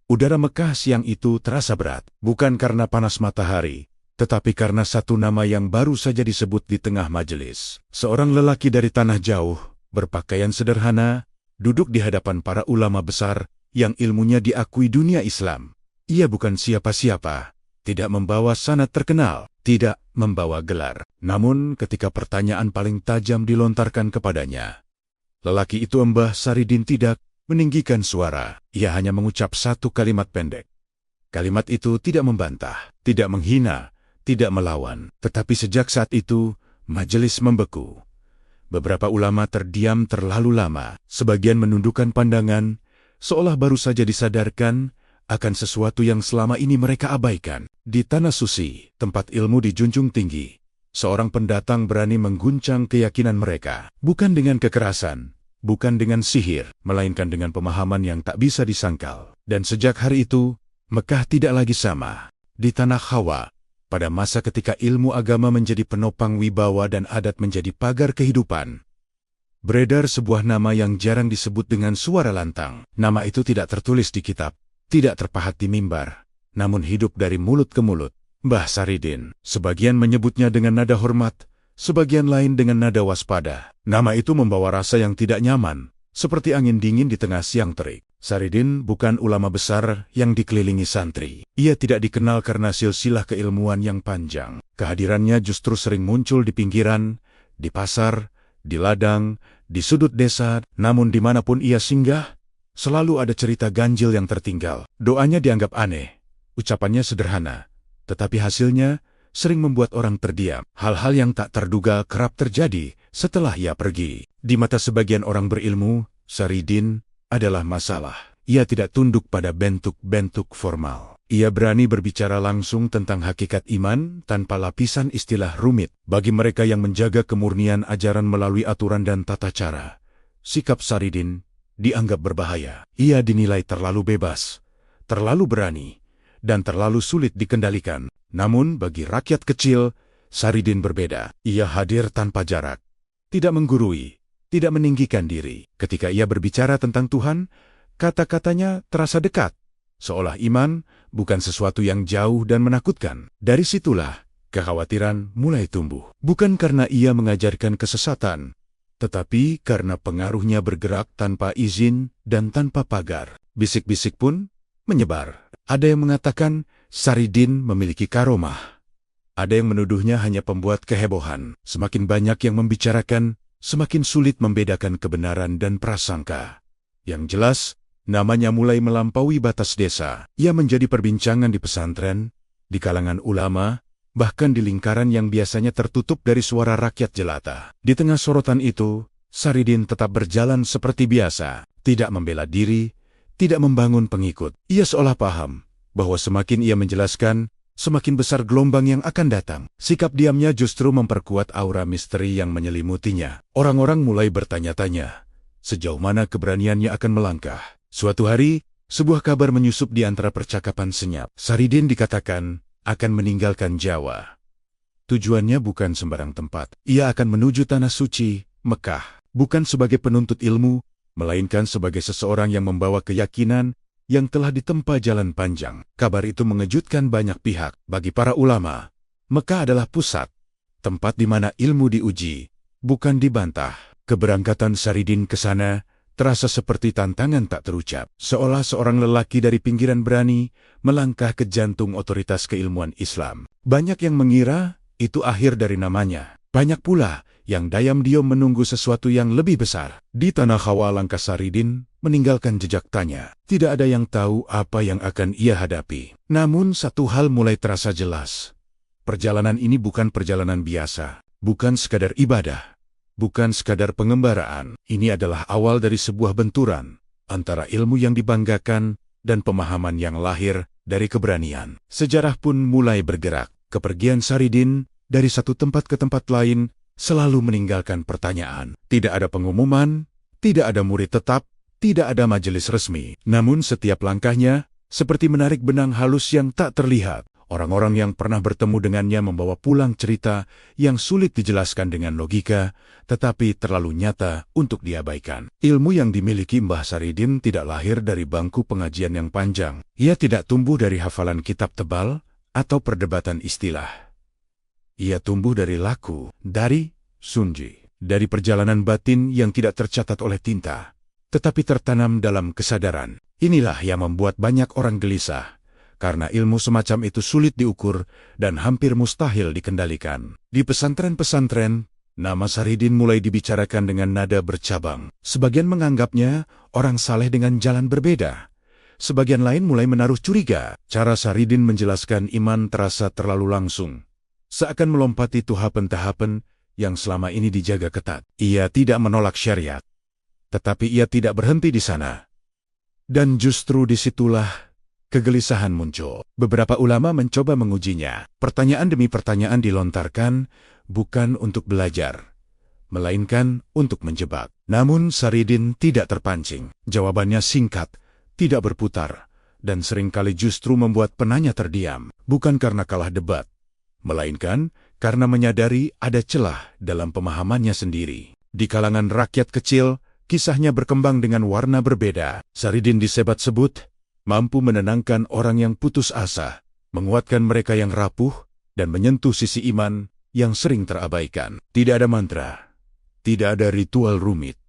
Udara Mekah siang itu terasa berat, bukan karena panas matahari, tetapi karena satu nama yang baru saja disebut di tengah majelis. Seorang lelaki dari tanah jauh, berpakaian sederhana, duduk di hadapan para ulama besar yang ilmunya diakui dunia Islam. Ia bukan siapa-siapa, tidak membawa sanad terkenal, tidak membawa gelar. Namun ketika pertanyaan paling tajam dilontarkan kepadanya, lelaki itu Mbah Saridin tidak meninggikan suara. Ia hanya mengucap satu kalimat pendek. Kalimat itu tidak membantah, tidak menghina, tidak melawan. Tetapi sejak saat itu, majelis membeku. Beberapa ulama terdiam terlalu lama. Sebagian menundukkan pandangan, seolah baru saja disadarkan akan sesuatu yang selama ini mereka abaikan. Di tanah suci, tempat ilmu dijunjung tinggi, seorang pendatang berani mengguncang keyakinan mereka. Bukan dengan kekerasan, bukan dengan sihir, melainkan dengan pemahaman yang tak bisa disangkal. Dan sejak hari itu, Mekah tidak lagi sama. Di tanah Hawa, pada masa ketika ilmu agama menjadi penopang wibawa dan adat menjadi pagar kehidupan, beredar sebuah nama yang jarang disebut dengan suara lantang. Nama itu tidak tertulis di kitab, tidak terpahat di mimbar, namun hidup dari mulut ke mulut. Mbah Saridin. Sebagian menyebutnya dengan nada hormat, sebagian lain dengan nada waspada. Nama itu membawa rasa yang tidak nyaman, seperti angin dingin di tengah siang terik. Saridin bukan ulama besar yang dikelilingi santri. Ia tidak dikenal karena silsilah keilmuan yang panjang. Kehadirannya justru sering muncul di pinggiran, di pasar, di ladang, di sudut desa. Namun dimanapun ia singgah, selalu ada cerita ganjil yang tertinggal. Doanya dianggap aneh, ucapannya sederhana, tetapi hasilnya sering membuat orang terdiam. Hal-hal yang tak terduga kerap terjadi setelah ia pergi. Di mata sebagian orang berilmu, Saridin adalah masalah. Ia tidak tunduk pada bentuk-bentuk formal. Ia berani berbicara langsung tentang hakikat iman tanpa lapisan istilah rumit. Bagi mereka yang menjaga kemurnian ajaran melalui aturan dan tata cara, sikap Saridin dianggap berbahaya. Ia dinilai terlalu bebas, terlalu berani, dan terlalu sulit dikendalikan. Namun bagi rakyat kecil, Saridin berbeda. Ia hadir tanpa jarak, tidak menggurui, tidak meninggikan diri. Ketika ia berbicara tentang Tuhan, kata-katanya terasa dekat, seolah iman bukan sesuatu yang jauh dan menakutkan. Dari situlah kekhawatiran mulai tumbuh. Bukan karena ia mengajarkan kesesatan, tetapi karena pengaruhnya bergerak tanpa izin dan tanpa pagar. Bisik-bisik pun menyebar. Ada yang mengatakan Saridin memiliki karomah. Ada yang menuduhnya hanya pembuat kehebohan. Semakin banyak yang membicarakan, semakin sulit membedakan kebenaran dan prasangka. Yang jelas, namanya mulai melampaui batas desa. Ia menjadi perbincangan di pesantren, di kalangan ulama, bahkan di lingkaran yang biasanya tertutup dari suara rakyat jelata. Di tengah sorotan itu, Saridin tetap berjalan seperti biasa, tidak membela diri, tidak membangun pengikut. Ia seolah paham bahwa semakin ia menjelaskan, semakin besar gelombang yang akan datang. Sikap diamnya justru memperkuat aura misteri yang menyelimutinya. Orang-orang mulai bertanya-tanya, sejauh mana keberaniannya akan melangkah. Suatu hari, sebuah kabar menyusup di antara percakapan senyap. Saridin dikatakan akan meninggalkan Jawa. Tujuannya bukan sembarang tempat. Ia akan menuju tanah suci, Mekah. Bukan sebagai penuntut ilmu, melainkan sebagai seseorang yang membawa keyakinan yang telah ditempa jalan panjang. Kabar itu mengejutkan banyak pihak. Bagi para ulama, Mekah adalah pusat, tempat di mana ilmu diuji, bukan dibantah. Keberangkatan Saridin ke sana terasa seperti tantangan tak terucap. Seolah seorang lelaki dari pinggiran berani melangkah ke jantung otoritas keilmuan Islam. Banyak yang mengira itu akhir dari namanya. Banyak pula yang diam-diam menunggu sesuatu yang lebih besar. Di tanah Hawa langkah Saridin meninggalkan jejak tanya. Tidak ada yang tahu apa yang akan ia hadapi. Namun satu hal mulai terasa jelas. Perjalanan ini bukan perjalanan biasa, bukan sekadar ibadah, bukan sekadar pengembaraan. Ini adalah awal dari sebuah benturan antara ilmu yang dibanggakan dan pemahaman yang lahir dari keberanian. Sejarah pun mulai bergerak. Kepergian Saridin dari satu tempat ke tempat lain selalu meninggalkan pertanyaan. Tidak ada pengumuman, tidak ada murid tetap, tidak ada majelis resmi. Namun setiap langkahnya seperti menarik benang halus yang tak terlihat. Orang-orang yang pernah bertemu dengannya membawa pulang cerita yang sulit dijelaskan dengan logika, tetapi terlalu nyata untuk diabaikan. Ilmu yang dimiliki Mbah Saridin tidak lahir dari bangku pengajian yang panjang. Ia tidak tumbuh dari hafalan kitab tebal atau perdebatan istilah. Ia tumbuh dari laku, dari sunji, dari perjalanan batin yang tidak tercatat oleh tinta, tetapi tertanam dalam kesadaran. Inilah yang membuat banyak orang gelisah, karena ilmu semacam itu sulit diukur dan hampir mustahil dikendalikan. Di pesantren-pesantren, nama Saridin mulai dibicarakan dengan nada bercabang. Sebagian menganggapnya orang saleh dengan jalan berbeda. Sebagian lain mulai menaruh curiga. Cara Saridin menjelaskan iman terasa terlalu langsung, seakan melompati tahapan-tahapan yang selama ini dijaga ketat. Ia tidak menolak syariat, tetapi ia tidak berhenti di sana. Dan justru disitulah kegelisahan muncul. Beberapa ulama mencoba mengujinya. Pertanyaan demi pertanyaan dilontarkan, bukan untuk belajar, melainkan untuk menjebak. Namun Saridin tidak terpancing. Jawabannya singkat, tidak berputar, dan seringkali justru membuat penanya terdiam. Bukan karena kalah debat, melainkan karena menyadari ada celah dalam pemahamannya sendiri. Di kalangan rakyat kecil, kisahnya berkembang dengan warna berbeda. Saridin disebat-sebut mampu menenangkan orang yang putus asa, menguatkan mereka yang rapuh, dan menyentuh sisi iman yang sering terabaikan. Tidak ada mantra, tidak ada ritual rumit,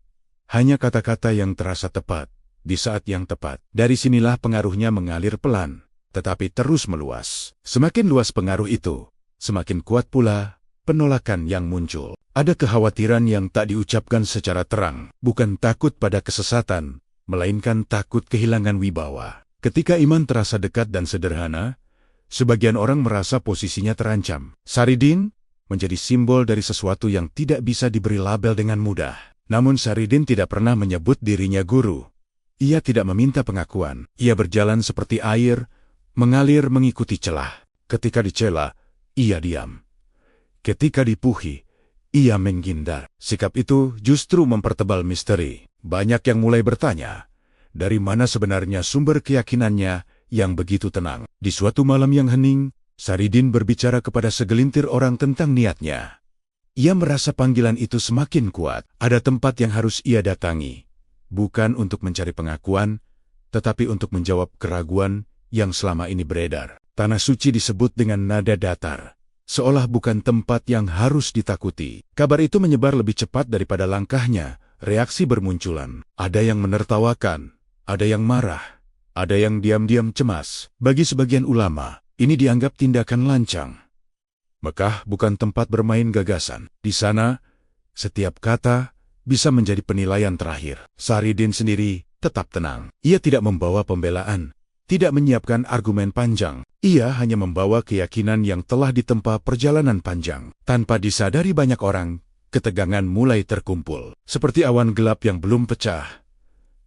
hanya kata-kata yang terasa tepat, di saat yang tepat. Dari sinilah pengaruhnya mengalir pelan, tetapi terus meluas. Semakin luas pengaruh itu, semakin kuat pula penolakan yang muncul. Ada kekhawatiran yang tak diucapkan secara terang, bukan takut pada kesesatan, melainkan takut kehilangan wibawa. Ketika iman terasa dekat dan sederhana, sebagian orang merasa posisinya terancam. Saridin menjadi simbol dari sesuatu yang tidak bisa diberi label dengan mudah. Namun Saridin tidak pernah menyebut dirinya guru. Ia tidak meminta pengakuan. Ia berjalan seperti air, mengalir mengikuti celah. Ketika dicela, ia diam. Ketika dipuji, ia menghindar. Sikap itu justru mempertebal misteri. Banyak yang mulai bertanya, dari mana sebenarnya sumber keyakinannya yang begitu tenang? Di suatu malam yang hening, Saridin berbicara kepada segelintir orang tentang niatnya. Ia merasa panggilan itu semakin kuat. Ada tempat yang harus ia datangi, bukan untuk mencari pengakuan, tetapi untuk menjawab keraguan yang selama ini beredar. Tanah suci disebut dengan nada datar, seolah bukan tempat yang harus ditakuti. Kabar itu menyebar lebih cepat daripada langkahnya. Reaksi bermunculan. Ada yang menertawakan, ada yang marah, ada yang diam-diam cemas. Bagi sebagian ulama, ini dianggap tindakan lancang. Mekah bukan tempat bermain gagasan. Di sana, setiap kata bisa menjadi penilaian terakhir. Saridin sendiri tetap tenang. Ia tidak membawa pembelaan, tidak menyiapkan argumen panjang. Ia hanya membawa keyakinan yang telah ditempa perjalanan panjang. Tanpa disadari banyak orang, ketegangan mulai terkumpul. Seperti awan gelap yang belum pecah,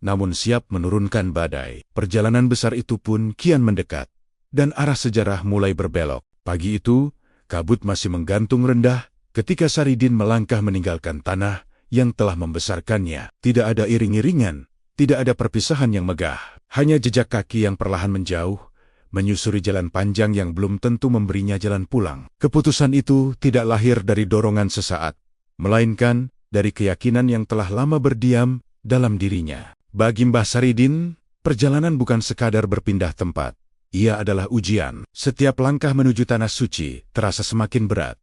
namun siap menurunkan badai. Perjalanan besar itu pun kian mendekat, dan arah sejarah mulai berbelok. Pagi itu, kabut masih menggantung rendah ketika Saridin melangkah meninggalkan tanah yang telah membesarkannya. Tidak ada iring-iringan, tidak ada perpisahan yang megah. Hanya jejak kaki yang perlahan menjauh, menyusuri jalan panjang yang belum tentu memberinya jalan pulang. Keputusan itu tidak lahir dari dorongan sesaat, melainkan dari keyakinan yang telah lama berdiam dalam dirinya. Bagi Mbah Saridin, perjalanan bukan sekadar berpindah tempat. Ia adalah ujian. Setiap langkah menuju tanah suci terasa semakin berat,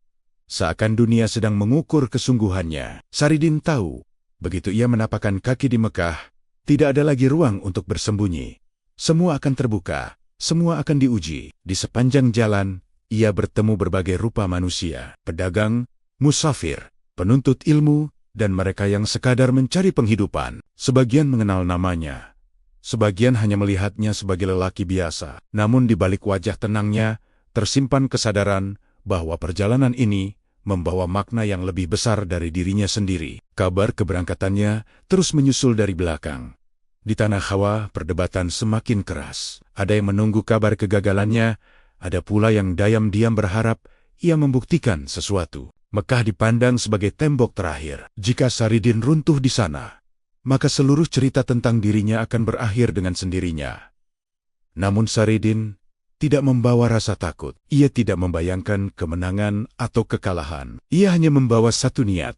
seakan dunia sedang mengukur kesungguhannya. Saridin tahu, begitu ia menapakkan kaki di Mekah, tidak ada lagi ruang untuk bersembunyi. Semua akan terbuka, semua akan diuji. Di sepanjang jalan, ia bertemu berbagai rupa manusia. Pedagang, musafir, penuntut ilmu, dan mereka yang sekadar mencari penghidupan. Sebagian mengenal namanya, sebagian hanya melihatnya sebagai lelaki biasa. Namun di balik wajah tenangnya, tersimpan kesadaran bahwa perjalanan ini membawa makna yang lebih besar dari dirinya sendiri. Kabar keberangkatannya terus menyusul dari belakang. Di tanah Hawa, perdebatan semakin keras. Ada yang menunggu kabar kegagalannya, ada pula yang diam-diam berharap ia membuktikan sesuatu. Mekah dipandang sebagai tembok terakhir. Jika Saridin runtuh di sana, maka seluruh cerita tentang dirinya akan berakhir dengan sendirinya. Namun Saridin tidak membawa rasa takut. Ia tidak membayangkan kemenangan atau kekalahan. Ia hanya membawa satu niat,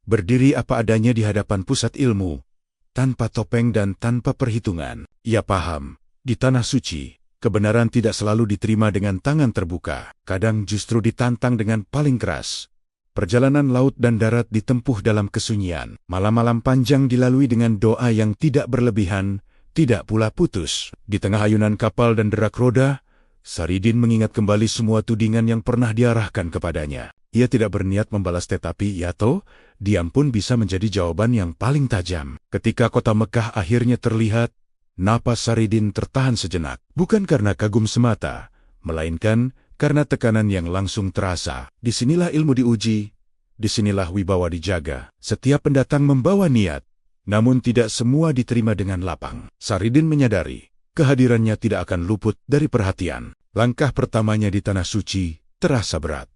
berdiri apa adanya di hadapan pusat ilmu, tanpa topeng dan tanpa perhitungan. Ia paham, di tanah suci, kebenaran tidak selalu diterima dengan tangan terbuka. Kadang justru ditantang dengan paling keras. Perjalanan laut dan darat ditempuh dalam kesunyian. Malam-malam panjang dilalui dengan doa yang tidak berlebihan, tidak pula putus. Di tengah ayunan kapal dan derak roda, Saridin mengingat kembali semua tudingan yang pernah diarahkan kepadanya. Ia tidak berniat membalas, tetapi yato, diam pun bisa menjadi jawaban yang paling tajam. Ketika kota Mekah akhirnya terlihat, napas Saridin tertahan sejenak. Bukan karena kagum semata, melainkan karena tekanan yang langsung terasa. Disinilah ilmu diuji, disinilah wibawa dijaga. Setiap pendatang membawa niat, namun tidak semua diterima dengan lapang. Saridin menyadari, kehadirannya tidak akan luput dari perhatian. Langkah pertamanya di tanah suci terasa berat.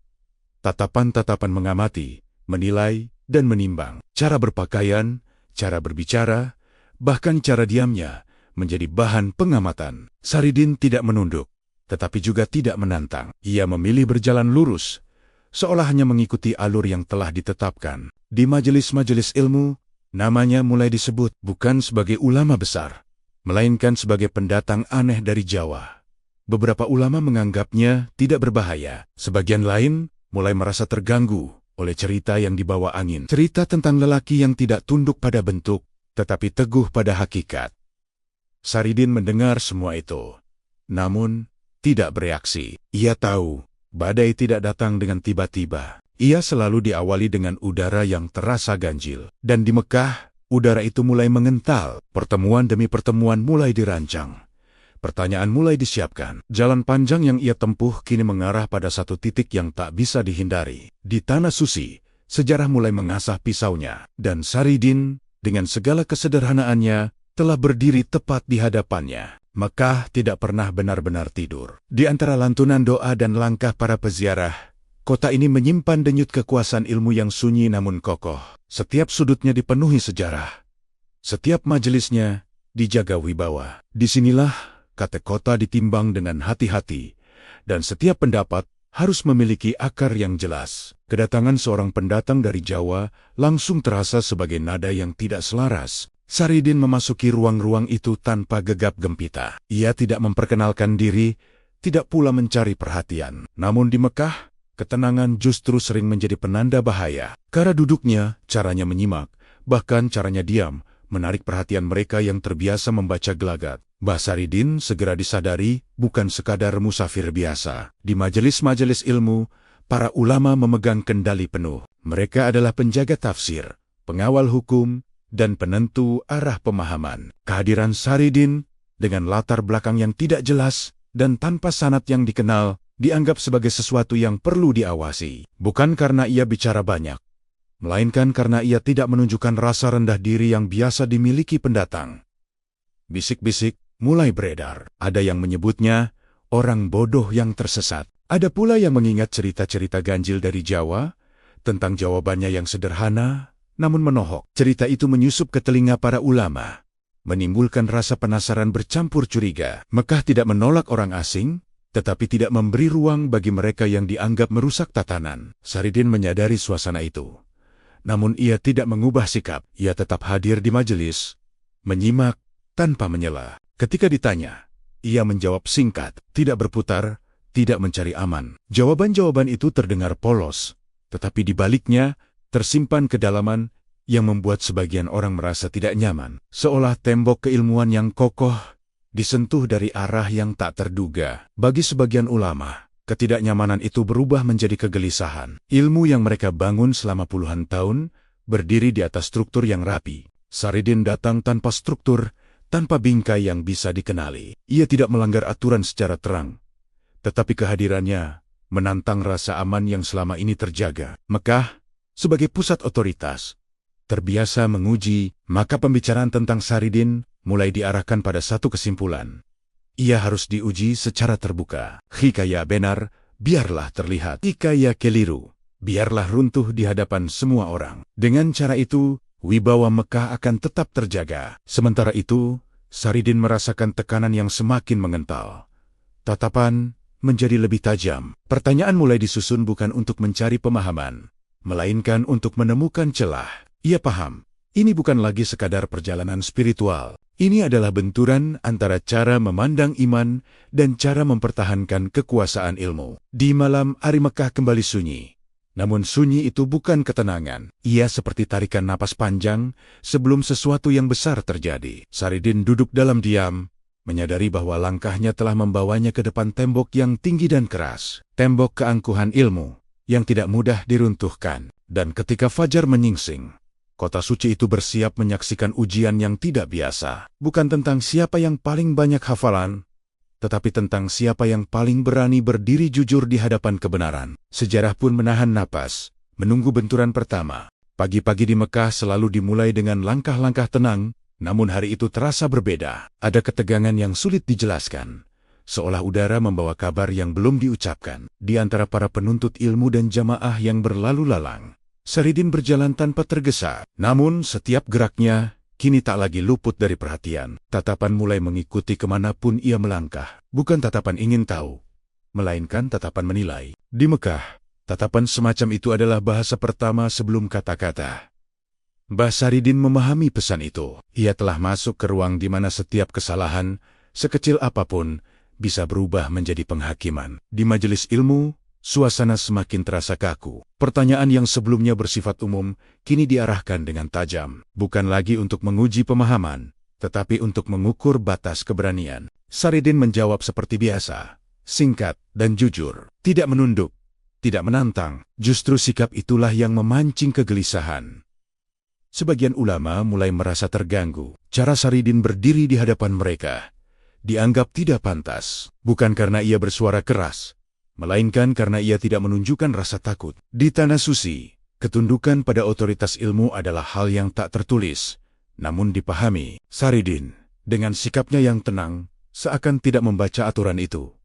Tatapan-tatapan mengamati, menilai, dan menimbang. Cara berpakaian, cara berbicara, bahkan cara diamnya menjadi bahan pengamatan. Saridin tidak menunduk, tetapi juga tidak menantang. Ia memilih berjalan lurus, seolah hanya mengikuti alur yang telah ditetapkan. Di majelis-majelis ilmu, namanya mulai disebut bukan sebagai ulama besar, melainkan sebagai pendatang aneh dari Jawa. Beberapa ulama menganggapnya tidak berbahaya. Sebagian lain mulai merasa terganggu oleh cerita yang dibawa angin. Cerita tentang lelaki yang tidak tunduk pada bentuk, tetapi teguh pada hakikat. Saridin mendengar semua itu, namun tidak bereaksi. Ia tahu, badai tidak datang dengan tiba-tiba. Ia selalu diawali dengan udara yang terasa ganjil. Dan di Mekah, udara itu mulai mengental. Pertemuan demi pertemuan mulai dirancang. Pertanyaan mulai disiapkan. Jalan panjang yang ia tempuh kini mengarah pada satu titik yang tak bisa dihindari. Di tanah suci, sejarah mulai mengasah pisaunya. Dan Saridin, dengan segala kesederhanaannya, telah berdiri tepat di hadapannya. Mekah tidak pernah benar-benar tidur. Di antara lantunan doa dan langkah para peziarah, kota ini menyimpan denyut kekuasaan ilmu yang sunyi namun kokoh. Setiap sudutnya dipenuhi sejarah. Setiap majelisnya dijaga wibawa. Disinilah kata kota ditimbang dengan hati-hati, dan setiap pendapat harus memiliki akar yang jelas. Kedatangan seorang pendatang dari Jawa langsung terasa sebagai nada yang tidak selaras. Saridin memasuki ruang-ruang itu tanpa gegap gempita. Ia tidak memperkenalkan diri, tidak pula mencari perhatian. Namun di Mekah, ketenangan justru sering menjadi penanda bahaya. Cara duduknya, caranya menyimak, bahkan caranya diam, menarik perhatian mereka yang terbiasa membaca gelagat. Saridin segera disadari bukan sekadar musafir biasa. Di majelis-majelis ilmu, para ulama memegang kendali penuh. Mereka adalah penjaga tafsir, pengawal hukum, dan penentu arah pemahaman. Kehadiran Saridin dengan latar belakang yang tidak jelas dan tanpa sanad yang dikenal dianggap sebagai sesuatu yang perlu diawasi. Bukan karena ia bicara banyak, melainkan karena ia tidak menunjukkan rasa rendah diri yang biasa dimiliki pendatang. Bisik-bisik mulai beredar. Ada yang menyebutnya orang bodoh yang tersesat. Ada pula yang mengingat cerita-cerita ganjil dari Jawa tentang jawabannya yang sederhana namun menohok. Cerita itu menyusup ke telinga para ulama, menimbulkan rasa penasaran bercampur curiga. Mekah tidak menolak orang asing, tetapi tidak memberi ruang bagi mereka yang dianggap merusak tatanan. Saridin menyadari suasana itu. Namun ia tidak mengubah sikap. Ia tetap hadir di majelis, menyimak tanpa menyela. Ketika ditanya, ia menjawab singkat, tidak berputar, tidak mencari aman. Jawaban-jawaban itu terdengar polos, tetapi di baliknya tersimpan kedalaman yang membuat sebagian orang merasa tidak nyaman. Seolah tembok keilmuan yang kokoh disentuh dari arah yang tak terduga. Bagi sebagian ulama, ketidaknyamanan itu berubah menjadi kegelisahan. Ilmu yang mereka bangun selama puluhan tahun berdiri di atas struktur yang rapi. Saridin datang tanpa struktur, tanpa bingkai yang bisa dikenali. Ia tidak melanggar aturan secara terang, tetapi kehadirannya menantang rasa aman yang selama ini terjaga. Mekah, sebagai pusat otoritas, terbiasa menguji, maka pembicaraan tentang Saridin mulai diarahkan pada satu kesimpulan. Ia harus diuji secara terbuka. Hikaya benar, biarlah terlihat. Hikaya keliru, biarlah runtuh di hadapan semua orang. Dengan cara itu, wibawa Mekah akan tetap terjaga. Sementara itu, Saridin merasakan tekanan yang semakin mengental. Tatapan menjadi lebih tajam. Pertanyaan mulai disusun bukan untuk mencari pemahaman, melainkan untuk menemukan celah. Ia paham, ini bukan lagi sekadar perjalanan spiritual. Ini adalah benturan antara cara memandang iman dan cara mempertahankan kekuasaan ilmu. Di malam hari Mekah kembali sunyi. Namun sunyi itu bukan ketenangan. Ia seperti tarikan napas panjang sebelum sesuatu yang besar terjadi. Saridin duduk dalam diam, menyadari bahwa langkahnya telah membawanya ke depan tembok yang tinggi dan keras. Tembok keangkuhan ilmu yang tidak mudah diruntuhkan. Dan ketika fajar menyingsing, kota suci itu bersiap menyaksikan ujian yang tidak biasa. Bukan tentang siapa yang paling banyak hafalan, tetapi tentang siapa yang paling berani berdiri jujur di hadapan kebenaran. Sejarah pun menahan napas, menunggu benturan pertama. Pagi-pagi di Mekah selalu dimulai dengan langkah-langkah tenang, namun hari itu terasa berbeda. Ada ketegangan yang sulit dijelaskan, seolah udara membawa kabar yang belum diucapkan. Di antara para penuntut ilmu dan jamaah yang berlalu lalang, Saridin berjalan tanpa tergesa, namun setiap geraknya kini tak lagi luput dari perhatian. Tatapan mulai mengikuti kemanapun ia melangkah. Bukan tatapan ingin tahu, melainkan tatapan menilai. Di Mekah, tatapan semacam itu adalah bahasa pertama sebelum kata-kata. Mbah Saridin memahami pesan itu. Ia telah masuk ke ruang di mana setiap kesalahan, sekecil apapun, bisa berubah menjadi penghakiman. Di majelis ilmu, suasana semakin terasa kaku. Pertanyaan yang sebelumnya bersifat umum, kini diarahkan dengan tajam. Bukan lagi untuk menguji pemahaman, tetapi untuk mengukur batas keberanian. Saridin menjawab seperti biasa, singkat dan jujur. Tidak menunduk, tidak menantang. Justru sikap itulah yang memancing kegelisahan. Sebagian ulama mulai merasa terganggu. Cara Saridin berdiri di hadapan mereka dianggap tidak pantas. Bukan karena ia bersuara keras, melainkan karena ia tidak menunjukkan rasa takut. Di tanah suci, ketundukan pada otoritas ilmu adalah hal yang tak tertulis, namun dipahami. Saridin, dengan sikapnya yang tenang, seakan tidak membaca aturan itu.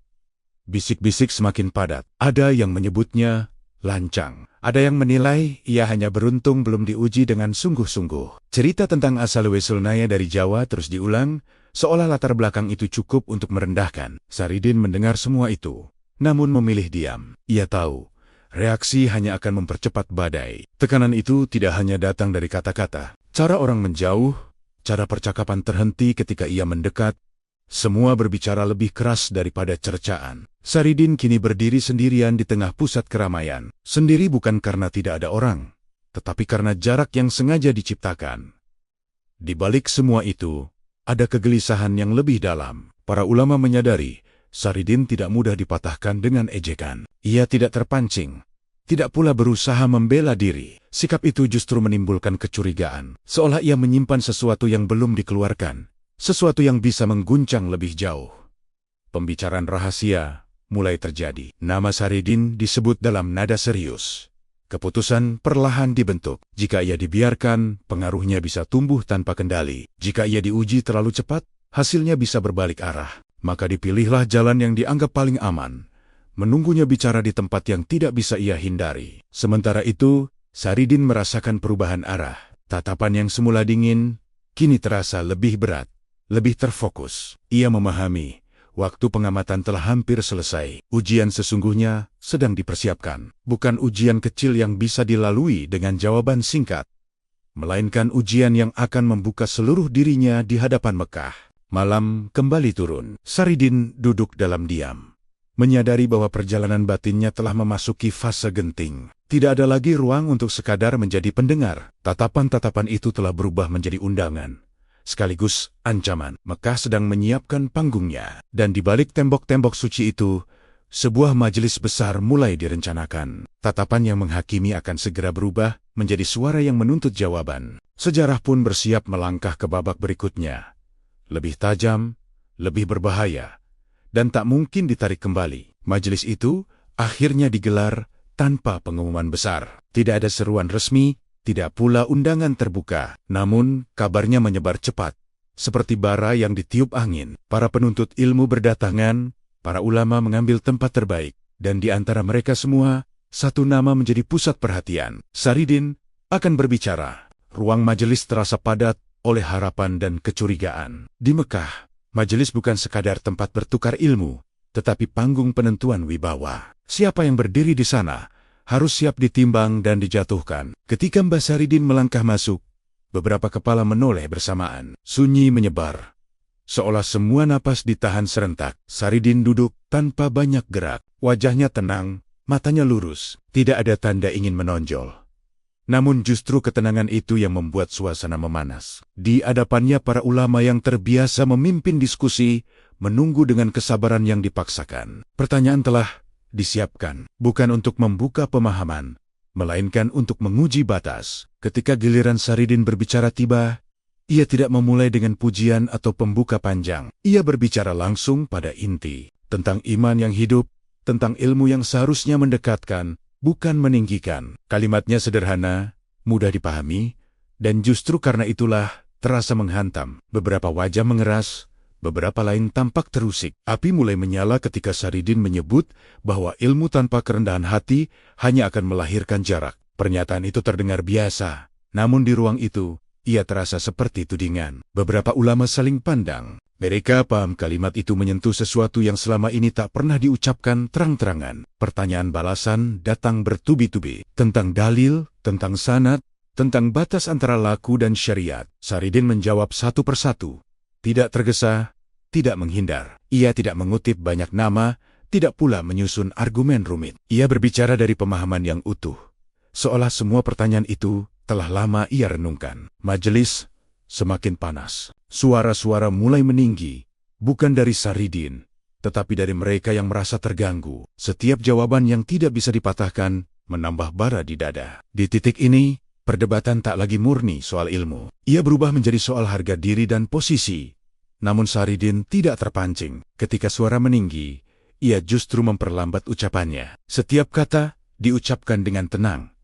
Bisik-bisik semakin padat. Ada yang menyebutnya lancang. Ada yang menilai ia hanya beruntung belum diuji dengan sungguh-sungguh. Cerita tentang asal-usul Naya dari Jawa terus diulang, seolah latar belakang itu cukup untuk merendahkan. Saridin mendengar semua itu, namun memilih diam. Ia tahu, reaksi hanya akan mempercepat badai. Tekanan itu tidak hanya datang dari kata-kata. Cara orang menjauh, cara percakapan terhenti ketika ia mendekat, semua berbicara lebih keras daripada cercaan. Saridin kini berdiri sendirian di tengah pusat keramaian. Sendiri bukan karena tidak ada orang, tetapi karena jarak yang sengaja diciptakan. Di balik semua itu, ada kegelisahan yang lebih dalam. Para ulama menyadari, Saridin tidak mudah dipatahkan dengan ejekan. Ia tidak terpancing, tidak pula berusaha membela diri. Sikap itu justru menimbulkan kecurigaan, seolah ia menyimpan sesuatu yang belum dikeluarkan, sesuatu yang bisa mengguncang lebih jauh. Pembicaraan rahasia mulai terjadi. Nama Saridin disebut dalam nada serius. Keputusan perlahan dibentuk. Jika ia dibiarkan, pengaruhnya bisa tumbuh tanpa kendali. Jika ia diuji terlalu cepat, hasilnya bisa berbalik arah. Maka dipilihlah jalan yang dianggap paling aman, menunggunya bicara di tempat yang tidak bisa ia hindari. Sementara itu, Saridin merasakan perubahan arah. Tatapan yang semula dingin, kini terasa lebih berat, lebih terfokus. Ia memahami, waktu pengamatan telah hampir selesai. Ujian sesungguhnya sedang dipersiapkan. Bukan ujian kecil yang bisa dilalui dengan jawaban singkat, melainkan ujian yang akan membuka seluruh dirinya di hadapan Mekah. Malam kembali turun. Saridin duduk dalam diam, menyadari bahwa perjalanan batinnya telah memasuki fase genting. Tidak ada lagi ruang untuk sekadar menjadi pendengar. Tatapan-tatapan itu telah berubah menjadi undangan, sekaligus ancaman. Mekah sedang menyiapkan panggungnya, dan di balik tembok-tembok suci itu, sebuah majelis besar mulai direncanakan. Tatapan yang menghakimi akan segera berubah menjadi suara yang menuntut jawaban. Sejarah pun bersiap melangkah ke babak berikutnya. Lebih tajam, lebih berbahaya, dan tak mungkin ditarik kembali. Majelis itu akhirnya digelar tanpa pengumuman besar. Tidak ada seruan resmi, tidak pula undangan terbuka. Namun, kabarnya menyebar cepat, seperti bara yang ditiup angin. Para penuntut ilmu berdatangan, para ulama mengambil tempat terbaik, dan di antara mereka semua, satu nama menjadi pusat perhatian. Saridin akan berbicara. Ruang majelis terasa padat oleh harapan dan kecurigaan. Di Mekah, majelis bukan sekadar tempat bertukar ilmu, tetapi panggung penentuan wibawa. Siapa yang berdiri di sana harus siap ditimbang dan dijatuhkan. Ketika Mbah Saridin melangkah masuk, beberapa kepala menoleh bersamaan. Sunyi menyebar, seolah semua napas ditahan serentak. Saridin duduk tanpa banyak gerak. Wajahnya tenang, matanya lurus, tidak ada tanda ingin menonjol. Namun justru ketenangan itu yang membuat suasana memanas. Di hadapannya para ulama yang terbiasa memimpin diskusi, menunggu dengan kesabaran yang dipaksakan. Pertanyaan telah disiapkan, bukan untuk membuka pemahaman, melainkan untuk menguji batas. Ketika giliran Saridin berbicara tiba, ia tidak memulai dengan pujian atau pembuka panjang. Ia berbicara langsung pada inti, tentang iman yang hidup, tentang ilmu yang seharusnya mendekatkan, bukan meninggikan. Kalimatnya sederhana, mudah dipahami, dan justru karena itulah terasa menghantam. Beberapa wajah mengeras, beberapa lain tampak terusik. Api mulai menyala ketika Saridin menyebut bahwa ilmu tanpa kerendahan hati hanya akan melahirkan jarak. Pernyataan itu terdengar biasa, namun di ruang itu, ia terasa seperti tudingan. Beberapa ulama saling pandang. Mereka paham kalimat itu menyentuh sesuatu yang selama ini tak pernah diucapkan terang-terangan. Pertanyaan balasan datang bertubi-tubi. Tentang dalil, tentang sanad, tentang batas antara laku dan syariat. Saridin menjawab satu persatu. Tidak tergesa, tidak menghindar. Ia tidak mengutip banyak nama, tidak pula menyusun argumen rumit. Ia berbicara dari pemahaman yang utuh. Seolah semua pertanyaan itu telah lama ia renungkan. Majelis semakin panas. Suara-suara mulai meninggi, bukan dari Saridin, tetapi dari mereka yang merasa terganggu. Setiap jawaban yang tidak bisa dipatahkan menambah bara di dada. Di titik ini, perdebatan tak lagi murni soal ilmu. Ia berubah menjadi soal harga diri dan posisi. Namun Saridin tidak terpancing. Ketika suara meninggi, ia justru memperlambat ucapannya. Setiap kata diucapkan dengan tenang,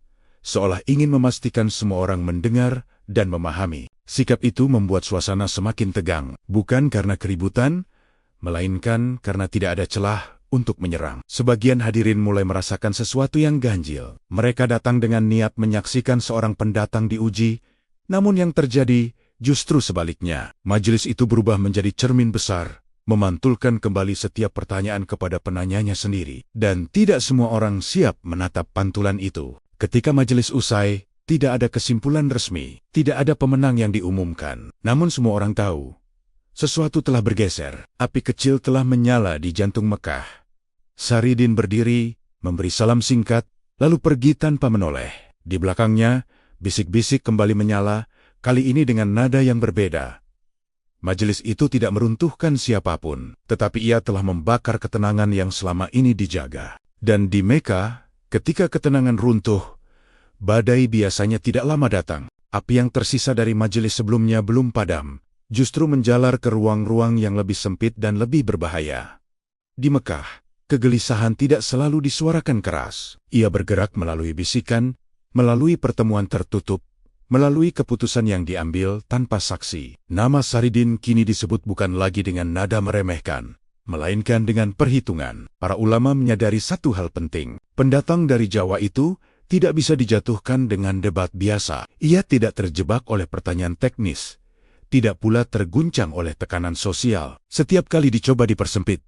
seolah ingin memastikan semua orang mendengar dan memahami. Sikap itu membuat suasana semakin tegang, bukan karena keributan, melainkan karena tidak ada celah untuk menyerang. Sebagian hadirin mulai merasakan sesuatu yang ganjil. Mereka datang dengan niat menyaksikan seorang pendatang diuji, namun yang terjadi justru sebaliknya. Majelis itu berubah menjadi cermin besar, memantulkan kembali setiap pertanyaan kepada penanyanya sendiri. Dan tidak semua orang siap menatap pantulan itu. Ketika majelis usai, tidak ada kesimpulan resmi, tidak ada pemenang yang diumumkan. Namun semua orang tahu, sesuatu telah bergeser. Api kecil telah menyala di jantung Mekah. Saridin berdiri, memberi salam singkat, lalu pergi tanpa menoleh. Di belakangnya, bisik-bisik kembali menyala, kali ini dengan nada yang berbeda. Majelis itu tidak meruntuhkan siapapun, tetapi ia telah membakar ketenangan yang selama ini dijaga. Dan di Mekah, ketika ketenangan runtuh, badai biasanya tidak lama datang. Api yang tersisa dari majelis sebelumnya belum padam, justru menjalar ke ruang-ruang yang lebih sempit dan lebih berbahaya. Di Mekah, kegelisahan tidak selalu disuarakan keras. Ia bergerak melalui bisikan, melalui pertemuan tertutup, melalui keputusan yang diambil tanpa saksi. Nama Saridin kini disebut bukan lagi dengan nada meremehkan, melainkan dengan perhitungan. Para ulama menyadari satu hal penting. Pendatang dari Jawa itu tidak bisa dijatuhkan dengan debat biasa. Ia tidak terjebak oleh pertanyaan teknis, tidak pula terguncang oleh tekanan sosial. Setiap kali dicoba dipersempit,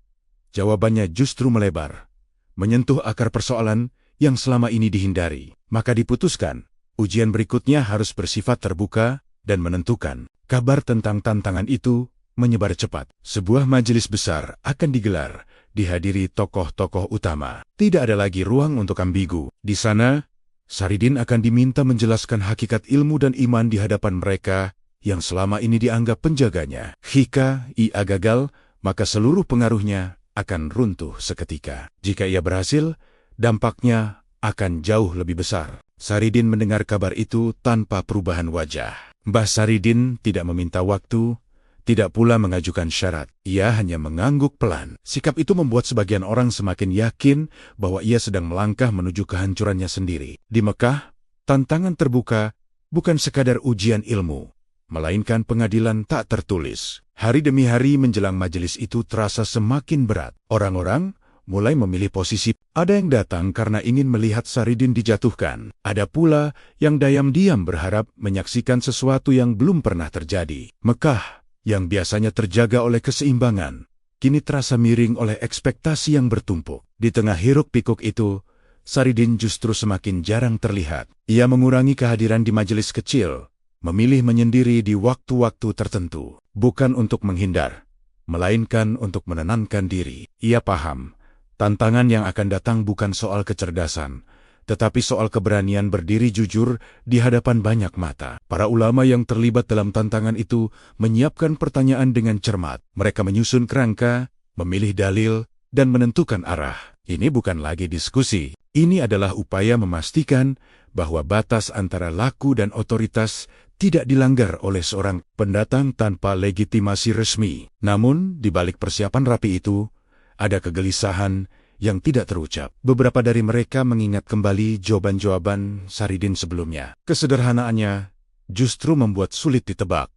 jawabannya justru melebar, menyentuh akar persoalan yang selama ini dihindari. Maka diputuskan, ujian berikutnya harus bersifat terbuka dan menentukan. Kabar tentang tantangan itu menyebar cepat. Sebuah majelis besar akan digelar, dihadiri tokoh-tokoh utama. Tidak ada lagi ruang untuk ambigu. Di sana, Saridin akan diminta menjelaskan hakikat ilmu dan iman di hadapan mereka yang selama ini dianggap penjaganya. Jika ia gagal, maka seluruh pengaruhnya akan runtuh seketika. Jika ia berhasil, dampaknya akan jauh lebih besar. Saridin mendengar kabar itu tanpa perubahan wajah. Mbah Saridin tidak meminta waktu, tidak pula mengajukan syarat. Ia hanya mengangguk pelan. Sikap itu membuat sebagian orang semakin yakin bahwa ia sedang melangkah menuju kehancurannya sendiri. Di Mekah, tantangan terbuka bukan sekadar ujian ilmu, melainkan pengadilan tak tertulis. Hari demi hari menjelang majelis itu terasa semakin berat. Orang-orang mulai memilih posisi. Ada yang datang karena ingin melihat Saridin dijatuhkan. Ada pula yang diam-diam berharap menyaksikan sesuatu yang belum pernah terjadi. Mekah, yang biasanya terjaga oleh keseimbangan, kini terasa miring oleh ekspektasi yang bertumpuk. Di tengah hiruk-pikuk itu, Saridin justru semakin jarang terlihat. Ia mengurangi kehadiran di majelis kecil, memilih menyendiri di waktu-waktu tertentu, bukan untuk menghindar, melainkan untuk menenangkan diri. Ia paham, tantangan yang akan datang bukan soal kecerdasan, tetapi soal keberanian berdiri jujur di hadapan banyak mata. Para ulama yang terlibat dalam tantangan itu menyiapkan pertanyaan dengan cermat. Mereka menyusun kerangka, memilih dalil, dan menentukan arah. Ini bukan lagi diskusi. Ini adalah upaya memastikan bahwa batas antara laku dan otoritas tidak dilanggar oleh seorang pendatang tanpa legitimasi resmi. Namun, di balik persiapan rapi itu, ada kegelisahan yang tidak terucap. Beberapa dari mereka mengingat kembali jawaban-jawaban Saridin sebelumnya. Kesederhanaannya justru membuat sulit ditebak.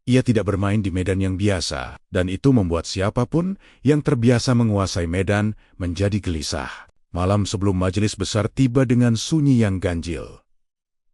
Ia tidak bermain di medan yang biasa, dan itu membuat siapapun yang terbiasa menguasai medan menjadi gelisah. Malam sebelum majelis besar tiba dengan sunyi yang ganjil.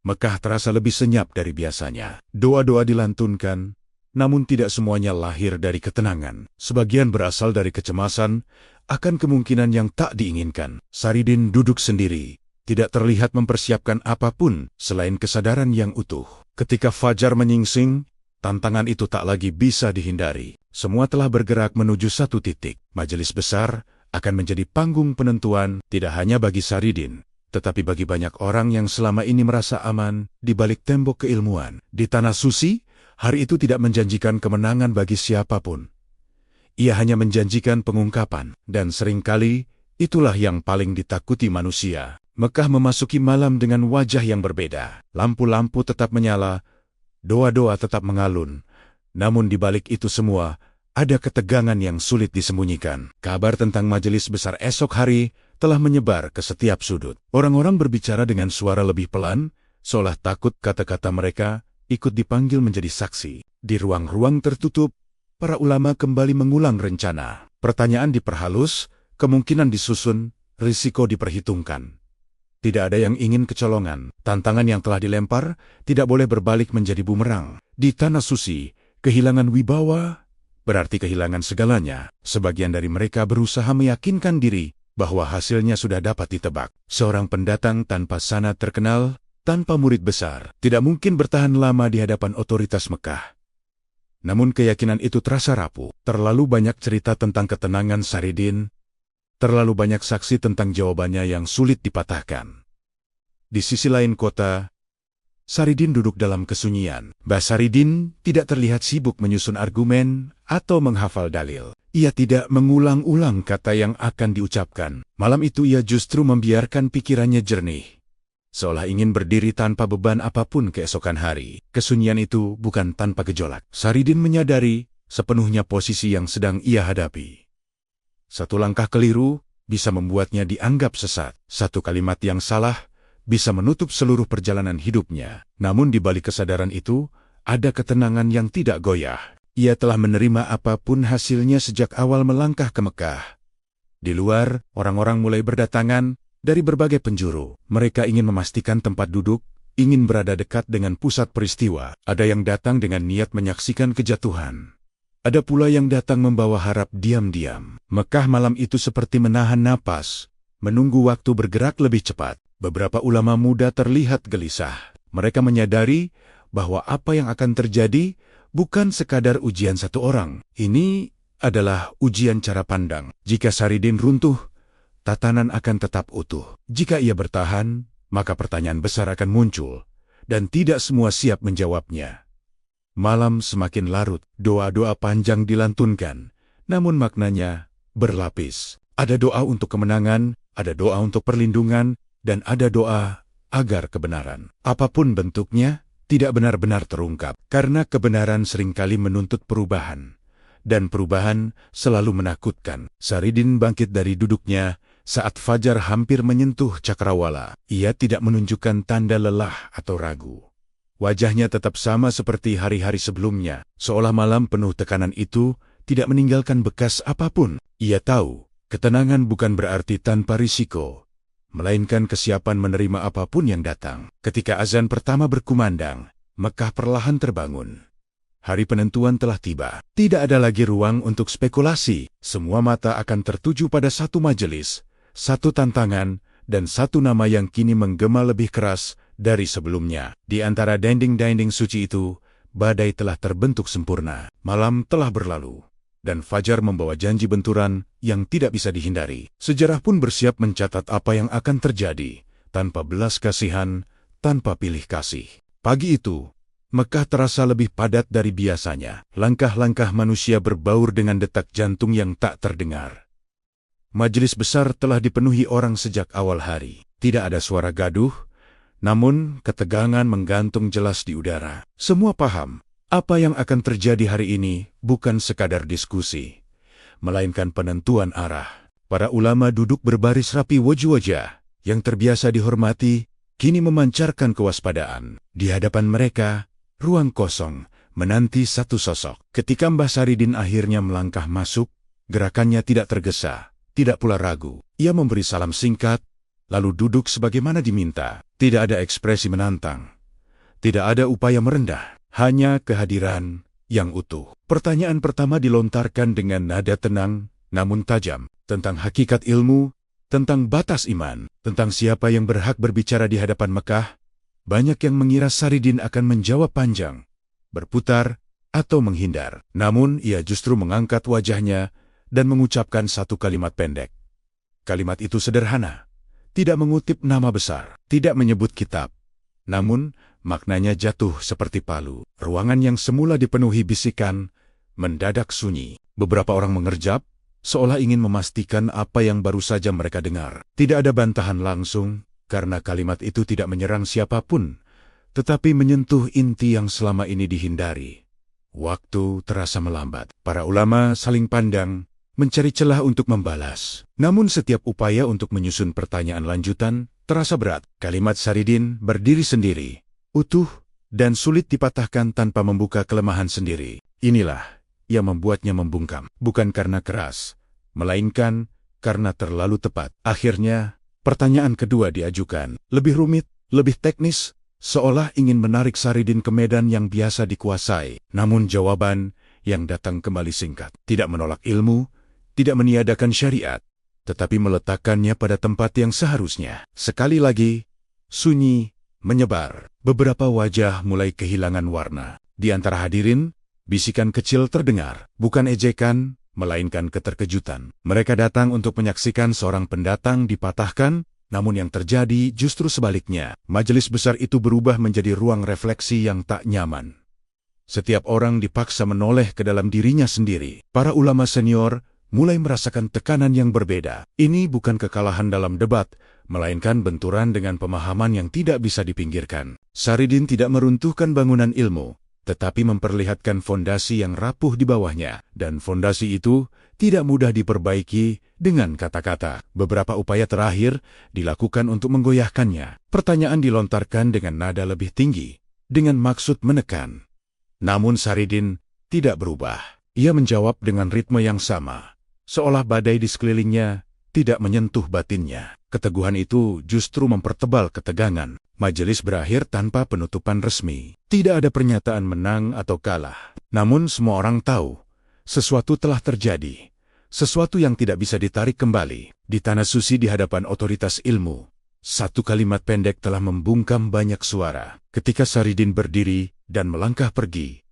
Mekah terasa lebih senyap dari biasanya. Doa-doa dilantunkan, namun tidak semuanya lahir dari ketenangan. Sebagian berasal dari kecemasan akan kemungkinan yang tak diinginkan. Saridin duduk sendiri, tidak terlihat mempersiapkan apapun selain kesadaran yang utuh. Ketika fajar menyingsing, tantangan itu tak lagi bisa dihindari. Semua telah bergerak menuju satu titik. Majelis besar akan menjadi panggung penentuan tidak hanya bagi Saridin, tetapi bagi banyak orang yang selama ini merasa aman di balik tembok keilmuan. Di tanah suci, hari itu tidak menjanjikan kemenangan bagi siapapun. Ia hanya menjanjikan pengungkapan, dan seringkali itulah yang paling ditakuti manusia. Mekah memasuki malam dengan wajah yang berbeda. Lampu-lampu tetap menyala, doa-doa tetap mengalun. Namun di balik itu semua, ada ketegangan yang sulit disembunyikan. Kabar tentang majelis besar esok hari telah menyebar ke setiap sudut. Orang-orang berbicara dengan suara lebih pelan, seolah takut kata-kata mereka ikut dipanggil menjadi saksi. Di ruang-ruang tertutup, para ulama kembali mengulang rencana. Pertanyaan diperhalus, kemungkinan disusun, risiko diperhitungkan. Tidak ada yang ingin kecolongan. Tantangan yang telah dilempar tidak boleh berbalik menjadi bumerang. Di tanah suci, kehilangan wibawa berarti kehilangan segalanya. Sebagian dari mereka berusaha meyakinkan diri bahwa hasilnya sudah dapat ditebak. Seorang pendatang tanpa sanad terkenal, tanpa murid besar, tidak mungkin bertahan lama di hadapan otoritas Mekah. Namun keyakinan itu terasa rapuh. Terlalu banyak cerita tentang ketenangan Saridin, terlalu banyak saksi tentang jawabannya yang sulit dipatahkan. Di sisi lain kota, Saridin duduk dalam kesunyian. Mbah Saridin tidak terlihat sibuk menyusun argumen atau menghafal dalil. Ia tidak mengulang-ulang kata yang akan diucapkan. Malam itu ia justru membiarkan pikirannya jernih, seolah ingin berdiri tanpa beban apapun keesokan hari. Kesunyian itu bukan tanpa gejolak. Saridin menyadari sepenuhnya posisi yang sedang ia hadapi. Satu langkah keliru bisa membuatnya dianggap sesat. Satu kalimat yang salah bisa menutup seluruh perjalanan hidupnya. Namun di balik kesadaran itu, ada ketenangan yang tidak goyah. Ia telah menerima apapun hasilnya sejak awal melangkah ke Mekah. Di luar, orang-orang mulai berdatangan dari berbagai penjuru. Mereka ingin memastikan tempat duduk, ingin berada dekat dengan pusat peristiwa. Ada yang datang dengan niat menyaksikan kejatuhan. Ada pula yang datang membawa harap diam-diam. Mekah malam itu seperti menahan napas, menunggu waktu bergerak lebih cepat. Beberapa ulama muda terlihat gelisah. Mereka menyadari bahwa apa yang akan terjadi bukan sekadar ujian satu orang. Ini adalah ujian cara pandang. Jika Saridin runtuh, tatanan akan tetap utuh. Jika ia bertahan, maka pertanyaan besar akan muncul, dan tidak semua siap menjawabnya. Malam semakin larut, doa-doa panjang dilantunkan, namun maknanya berlapis. Ada doa untuk kemenangan, ada doa untuk perlindungan, dan ada doa agar kebenaran, apapun bentuknya, tidak benar-benar terungkap. Karena kebenaran seringkali menuntut perubahan, dan perubahan selalu menakutkan. Saridin bangkit dari duduknya saat fajar hampir menyentuh cakrawala. Ia tidak menunjukkan tanda lelah atau ragu. Wajahnya tetap sama seperti hari-hari sebelumnya, seolah malam penuh tekanan itu tidak meninggalkan bekas apapun. Ia tahu, ketenangan bukan berarti tanpa risiko, melainkan kesiapan menerima apapun yang datang. Ketika azan pertama berkumandang, Mekah perlahan terbangun. Hari penentuan telah tiba. Tidak ada lagi ruang untuk spekulasi. Semua mata akan tertuju pada satu majelis, satu tantangan, dan satu nama yang kini menggema lebih keras dari sebelumnya. Di antara dinding-dinding suci itu, badai telah terbentuk sempurna. Malam telah berlalu, dan fajar membawa janji benturan yang tidak bisa dihindari. Sejarah pun bersiap mencatat apa yang akan terjadi, tanpa belas kasihan, tanpa pilih kasih. Pagi itu, Mekah terasa lebih padat dari biasanya. Langkah-langkah manusia berbaur dengan detak jantung yang tak terdengar. Majelis besar telah dipenuhi orang sejak awal hari. Tidak ada suara gaduh, namun ketegangan menggantung jelas di udara. Semua paham, apa yang akan terjadi hari ini bukan sekadar diskusi, melainkan penentuan arah. Para ulama duduk berbaris rapi, wajah-wajah yang terbiasa dihormati kini memancarkan kewaspadaan. Di hadapan mereka, ruang kosong menanti satu sosok. Ketika Mbah Saridin akhirnya melangkah masuk, gerakannya tidak tergesa, tidak pula ragu. Ia memberi salam singkat, lalu duduk sebagaimana diminta. Tidak ada ekspresi menantang, tidak ada upaya merendah, hanya kehadiran yang utuh. Pertanyaan pertama dilontarkan dengan nada tenang namun tajam, tentang hakikat ilmu, tentang batas iman, tentang siapa yang berhak berbicara di hadapan Mekah. Banyak yang mengira Saridin akan menjawab panjang, berputar, atau menghindar. Namun ia justru mengangkat wajahnya dan mengucapkan satu kalimat pendek. Kalimat itu sederhana, tidak mengutip nama besar, tidak menyebut kitab. Namun, maknanya jatuh seperti palu. Ruangan yang semula dipenuhi bisikan, mendadak sunyi. Beberapa orang mengerjap, seolah ingin memastikan apa yang baru saja mereka dengar. Tidak ada bantahan langsung, karena kalimat itu tidak menyerang siapapun, tetapi menyentuh inti yang selama ini dihindari. Waktu terasa melambat. Para ulama saling pandang, mencari celah untuk membalas. Namun setiap upaya untuk menyusun pertanyaan lanjutan terasa berat. Kalimat Saridin berdiri sendiri, utuh, dan sulit dipatahkan tanpa membuka kelemahan sendiri. Inilah yang membuatnya membungkam. Bukan karena keras, melainkan karena terlalu tepat. Akhirnya, pertanyaan kedua diajukan. Lebih rumit, lebih teknis, seolah ingin menarik Saridin ke medan yang biasa dikuasai. Namun jawaban yang datang kembali singkat. Tidak menolak ilmu, tidak meniadakan syariat, tetapi meletakkannya pada tempat yang seharusnya. Sekali lagi, sunyi menyebar. Beberapa wajah mulai kehilangan warna. Di antara hadirin, bisikan kecil terdengar, bukan ejekan, melainkan keterkejutan. Mereka datang untuk menyaksikan seorang pendatang dipatahkan, namun yang terjadi justru sebaliknya. Majelis besar itu berubah menjadi ruang refleksi yang tak nyaman. Setiap orang dipaksa menoleh ke dalam dirinya sendiri. Para ulama senior mulai merasakan tekanan yang berbeda. Ini bukan kekalahan dalam debat, melainkan benturan dengan pemahaman yang tidak bisa dipinggirkan. Saridin tidak meruntuhkan bangunan ilmu, tetapi memperlihatkan fondasi yang rapuh di bawahnya. Dan fondasi itu tidak mudah diperbaiki dengan kata-kata. Beberapa upaya terakhir dilakukan untuk menggoyahkannya. Pertanyaan dilontarkan dengan nada lebih tinggi, dengan maksud menekan. Namun Saridin tidak berubah. Ia menjawab dengan ritme yang sama, seolah badai di sekelilingnya tidak menyentuh batinnya. Keteguhan itu justru mempertebal ketegangan. Majelis berakhir tanpa penutupan resmi. Tidak ada pernyataan menang atau kalah. Namun semua orang tahu, sesuatu telah terjadi. Sesuatu yang tidak bisa ditarik kembali. Di tanah suci di hadapan otoritas ilmu, satu kalimat pendek telah membungkam banyak suara. Ketika Saridin berdiri dan melangkah pergi,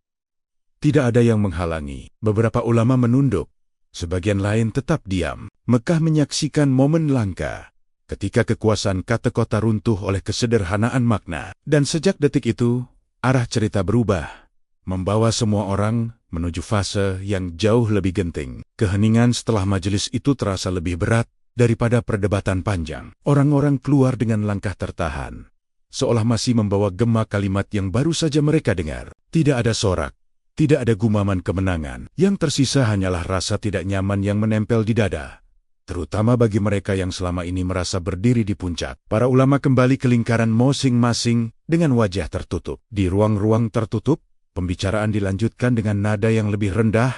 tidak ada yang menghalangi. Beberapa ulama menunduk, sebagian lain tetap diam. Mekah menyaksikan momen langka, ketika kekuasaan kata kota runtuh oleh kesederhanaan makna. Dan sejak detik itu, arah cerita berubah, membawa semua orang menuju fase yang jauh lebih genting. Keheningan setelah majelis itu terasa lebih berat daripada perdebatan panjang. Orang-orang keluar dengan langkah tertahan, seolah masih membawa gema kalimat yang baru saja mereka dengar. Tidak ada sorak, tidak ada gumaman kemenangan. Yang tersisa hanyalah rasa tidak nyaman yang menempel di dada, terutama bagi mereka yang selama ini merasa berdiri di puncak. Para ulama kembali ke lingkaran masing-masing dengan wajah tertutup. Di ruang-ruang tertutup, pembicaraan dilanjutkan dengan nada yang lebih rendah,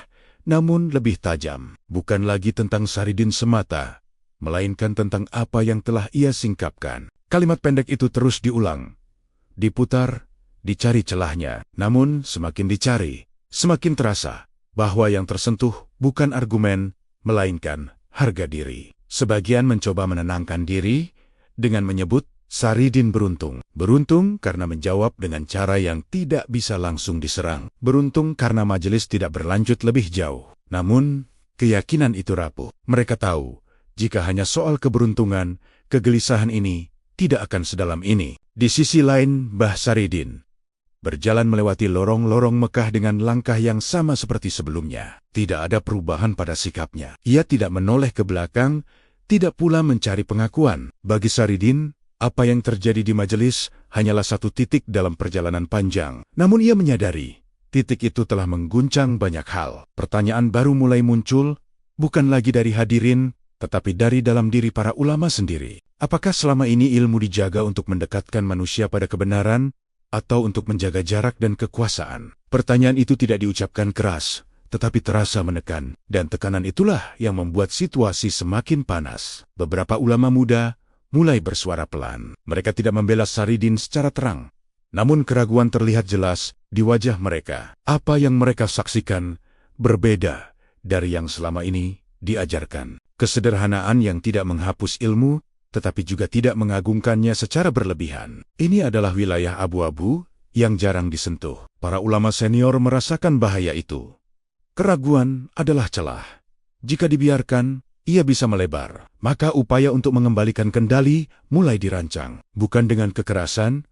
namun lebih tajam. Bukan lagi tentang Saridin semata, melainkan tentang apa yang telah ia singkapkan. Kalimat pendek itu terus diulang, diputar, dicari celahnya. Namun semakin dicari, Semakin terasa bahwa yang tersentuh bukan argumen, melainkan harga diri. Sebagian mencoba menenangkan diri dengan menyebut Saridin beruntung. Beruntung karena menjawab dengan cara yang tidak bisa langsung diserang. Beruntung karena majelis tidak berlanjut lebih jauh. Namun, keyakinan itu rapuh. Mereka tahu, jika hanya soal keberuntungan, kegelisahan ini tidak akan sedalam ini. Di sisi lain, Mbah Saridin berjalan melewati lorong-lorong Mekah dengan langkah yang sama seperti sebelumnya. Tidak ada perubahan pada sikapnya. Ia tidak menoleh ke belakang, tidak pula mencari pengakuan. Bagi Saridin, apa yang terjadi di majelis hanyalah satu titik dalam perjalanan panjang. Namun ia menyadari, titik itu telah mengguncang banyak hal. Pertanyaan baru mulai muncul, bukan lagi dari hadirin, tetapi dari dalam diri para ulama sendiri. Apakah selama ini ilmu dijaga untuk mendekatkan manusia pada kebenaran, atau untuk menjaga jarak dan kekuasaan? Pertanyaan itu tidak diucapkan keras, tetapi terasa menekan, dan tekanan itulah yang membuat situasi semakin panas. Beberapa ulama muda mulai bersuara pelan. Mereka tidak membela Saridin secara terang, namun keraguan terlihat jelas di wajah mereka. Apa yang mereka saksikan berbeda dari yang selama ini diajarkan. Kesederhanaan yang tidak menghapus ilmu, tetapi juga tidak mengagungkannya secara berlebihan. Ini adalah wilayah abu-abu yang jarang disentuh. Para ulama senior merasakan bahaya itu. Keraguan adalah celah. Jika dibiarkan, ia bisa melebar. Maka upaya untuk mengembalikan kendali mulai dirancang. Bukan dengan kekerasan,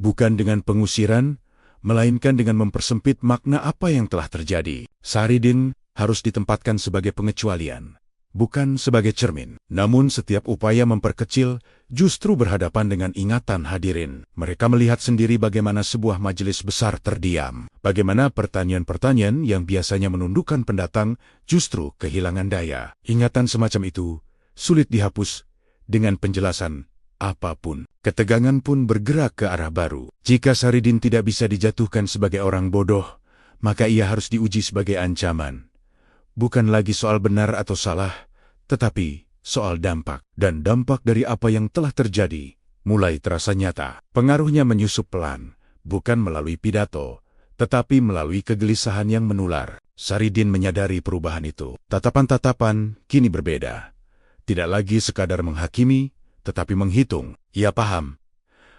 bukan dengan pengusiran, melainkan dengan mempersempit makna apa yang telah terjadi. Saridin harus ditempatkan sebagai pengecualian, bukan sebagai cermin. Namun setiap upaya memperkecil justru berhadapan dengan ingatan hadirin. Mereka melihat sendiri bagaimana sebuah majelis besar terdiam. Bagaimana pertanyaan-pertanyaan yang biasanya menundukkan pendatang justru kehilangan daya. Ingatan semacam itu sulit dihapus dengan penjelasan apapun. Ketegangan pun bergerak ke arah baru. Jika Saridin tidak bisa dijatuhkan sebagai orang bodoh, maka ia harus diuji sebagai ancaman. Bukan lagi soal benar atau salah, tetapi soal dampak. Dan dampak dari apa yang telah terjadi mulai terasa nyata. Pengaruhnya menyusup pelan, bukan melalui pidato, tetapi melalui kegelisahan yang menular. Saridin menyadari perubahan itu. Tatapan-tatapan kini berbeda. Tidak lagi sekadar menghakimi, tetapi menghitung. Ia paham,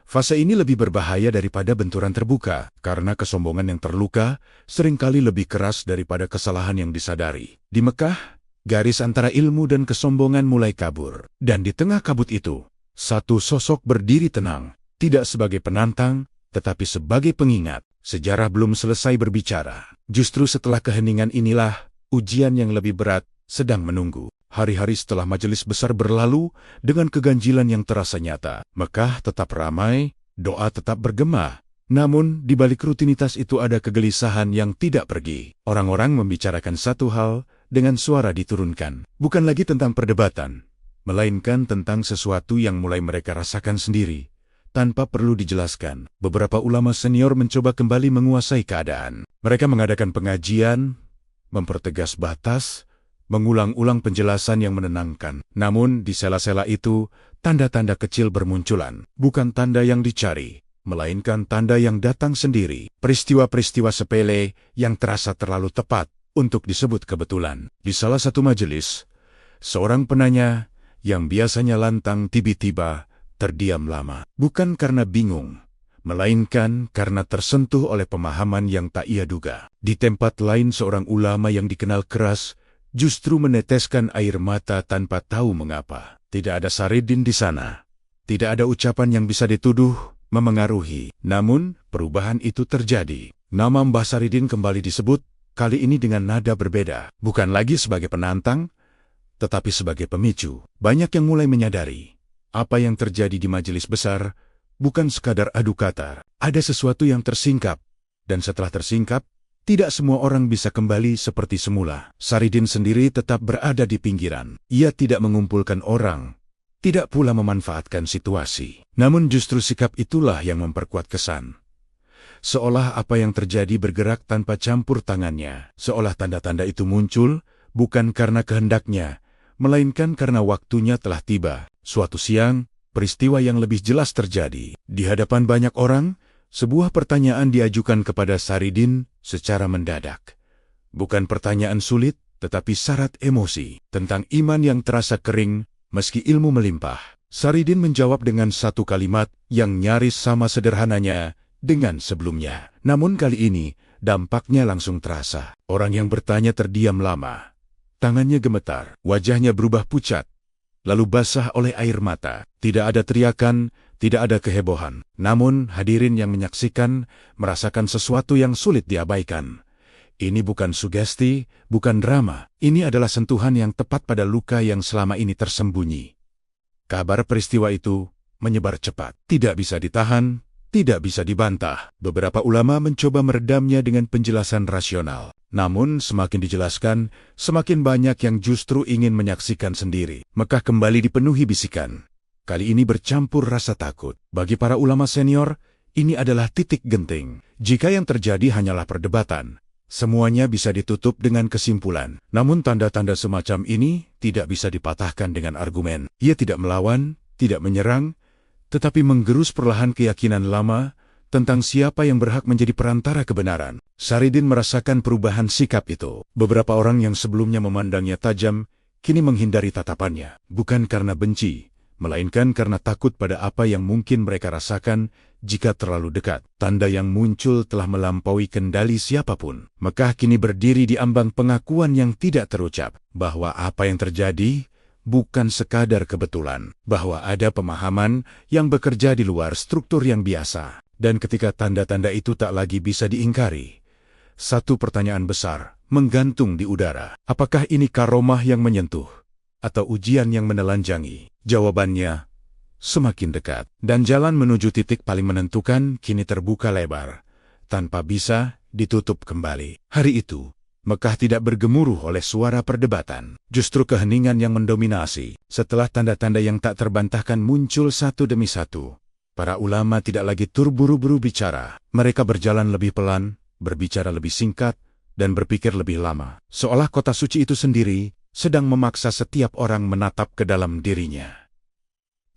fase ini lebih berbahaya daripada benturan terbuka, karena kesombongan yang terluka seringkali lebih keras daripada kesalahan yang disadari. Di Mekah, garis antara ilmu dan kesombongan mulai kabur. Dan di tengah kabut itu, satu sosok berdiri tenang, tidak sebagai penantang, tetapi sebagai pengingat. Sejarah belum selesai berbicara. Justru setelah keheningan inilah, ujian yang lebih berat sedang menunggu. Hari-hari setelah majelis besar berlalu, dengan keganjilan yang terasa nyata, Mekah tetap ramai, doa tetap bergema. Namun, di balik rutinitas itu ada kegelisahan yang tidak pergi. Orang-orang membicarakan satu hal dengan suara diturunkan. Bukan lagi tentang perdebatan, melainkan tentang sesuatu yang mulai mereka rasakan sendiri, tanpa perlu dijelaskan. Beberapa ulama senior mencoba kembali menguasai keadaan. Mereka mengadakan pengajian, mempertegas batas, mengulang-ulang penjelasan yang menenangkan. Namun, di sela-sela itu, tanda-tanda kecil bermunculan. Bukan tanda yang dicari, melainkan tanda yang datang sendiri. Peristiwa-peristiwa sepele yang terasa terlalu tepat untuk disebut kebetulan. Di salah satu majelis, seorang penanya yang biasanya lantang tiba-tiba terdiam lama. Bukan karena bingung, melainkan karena tersentuh oleh pemahaman yang tak ia duga. Di tempat lain, seorang ulama yang dikenal keras justru meneteskan air mata tanpa tahu mengapa. Tidak ada Saridin di sana. Tidak ada ucapan yang bisa dituduh memengaruhi. Namun, perubahan itu terjadi. Nama Mbah Saridin kembali disebut, kali ini dengan nada berbeda. Bukan lagi sebagai penantang, tetapi sebagai pemicu. Banyak yang mulai menyadari, apa yang terjadi di majelis besar bukan sekadar adu kata. Ada sesuatu yang tersingkap, dan setelah tersingkap, tidak semua orang bisa kembali seperti semula. Saridin sendiri tetap berada di pinggiran. Ia tidak mengumpulkan orang, tidak pula memanfaatkan situasi. Namun justru sikap itulah yang memperkuat kesan. Seolah apa yang terjadi bergerak tanpa campur tangannya. Seolah tanda-tanda itu muncul, bukan karena kehendaknya, melainkan karena waktunya telah tiba. Suatu siang, peristiwa yang lebih jelas terjadi. Di hadapan banyak orang, Sebuah pertanyaan diajukan kepada Saridin secara mendadak. Bukan pertanyaan sulit, tetapi syarat emosi tentang iman yang terasa kering meski ilmu melimpah. Saridin menjawab dengan satu kalimat yang nyaris sama sederhananya dengan sebelumnya. Namun kali ini, dampaknya langsung terasa. Orang yang bertanya terdiam lama. Tangannya gemetar, wajahnya berubah pucat, lalu basah oleh air mata. Tidak ada teriakan, tidak ada kehebohan. Namun hadirin yang menyaksikan merasakan sesuatu yang sulit diabaikan. Ini bukan sugesti, bukan drama. Ini adalah sentuhan yang tepat pada luka yang selama ini tersembunyi. Kabar peristiwa itu menyebar cepat. Tidak bisa ditahan, tidak bisa dibantah. Beberapa ulama mencoba meredamnya dengan penjelasan rasional. Namun semakin dijelaskan, semakin banyak yang justru ingin menyaksikan sendiri. Mekah kembali dipenuhi bisikan. Kali ini bercampur rasa takut. Bagi para ulama senior, ini adalah titik genting. Jika yang terjadi hanyalah perdebatan, semuanya bisa ditutup dengan kesimpulan. Namun tanda-tanda semacam ini tidak bisa dipatahkan dengan argumen. Ia tidak melawan, tidak menyerang, tetapi menggerus perlahan keyakinan lama tentang siapa yang berhak menjadi perantara kebenaran. Saridin merasakan perubahan sikap itu. Beberapa orang yang sebelumnya memandangnya tajam, kini menghindari tatapannya. Bukan karena benci, melainkan karena takut pada apa yang mungkin mereka rasakan jika terlalu dekat. Tanda yang muncul telah melampaui kendali siapapun. Mekah kini berdiri di ambang pengakuan yang tidak terucap, bahwa apa yang terjadi bukan sekadar kebetulan, bahwa ada pemahaman yang bekerja di luar struktur yang biasa. Dan ketika tanda-tanda itu tak lagi bisa diingkari, satu pertanyaan besar menggantung di udara. Apakah ini karomah yang menyentuh, atau ujian yang menelanjangi? Jawabannya semakin dekat, dan jalan menuju titik paling menentukan kini terbuka lebar, tanpa bisa ditutup kembali. Hari itu, Mekah tidak bergemuruh oleh suara perdebatan. Justru keheningan yang mendominasi. Setelah tanda-tanda yang tak terbantahkan muncul satu demi satu, para ulama tidak lagi terburu-buru bicara. Mereka berjalan lebih pelan, berbicara lebih singkat, dan berpikir lebih lama. Seolah kota suci itu sendiri sedang memaksa setiap orang menatap ke dalam dirinya.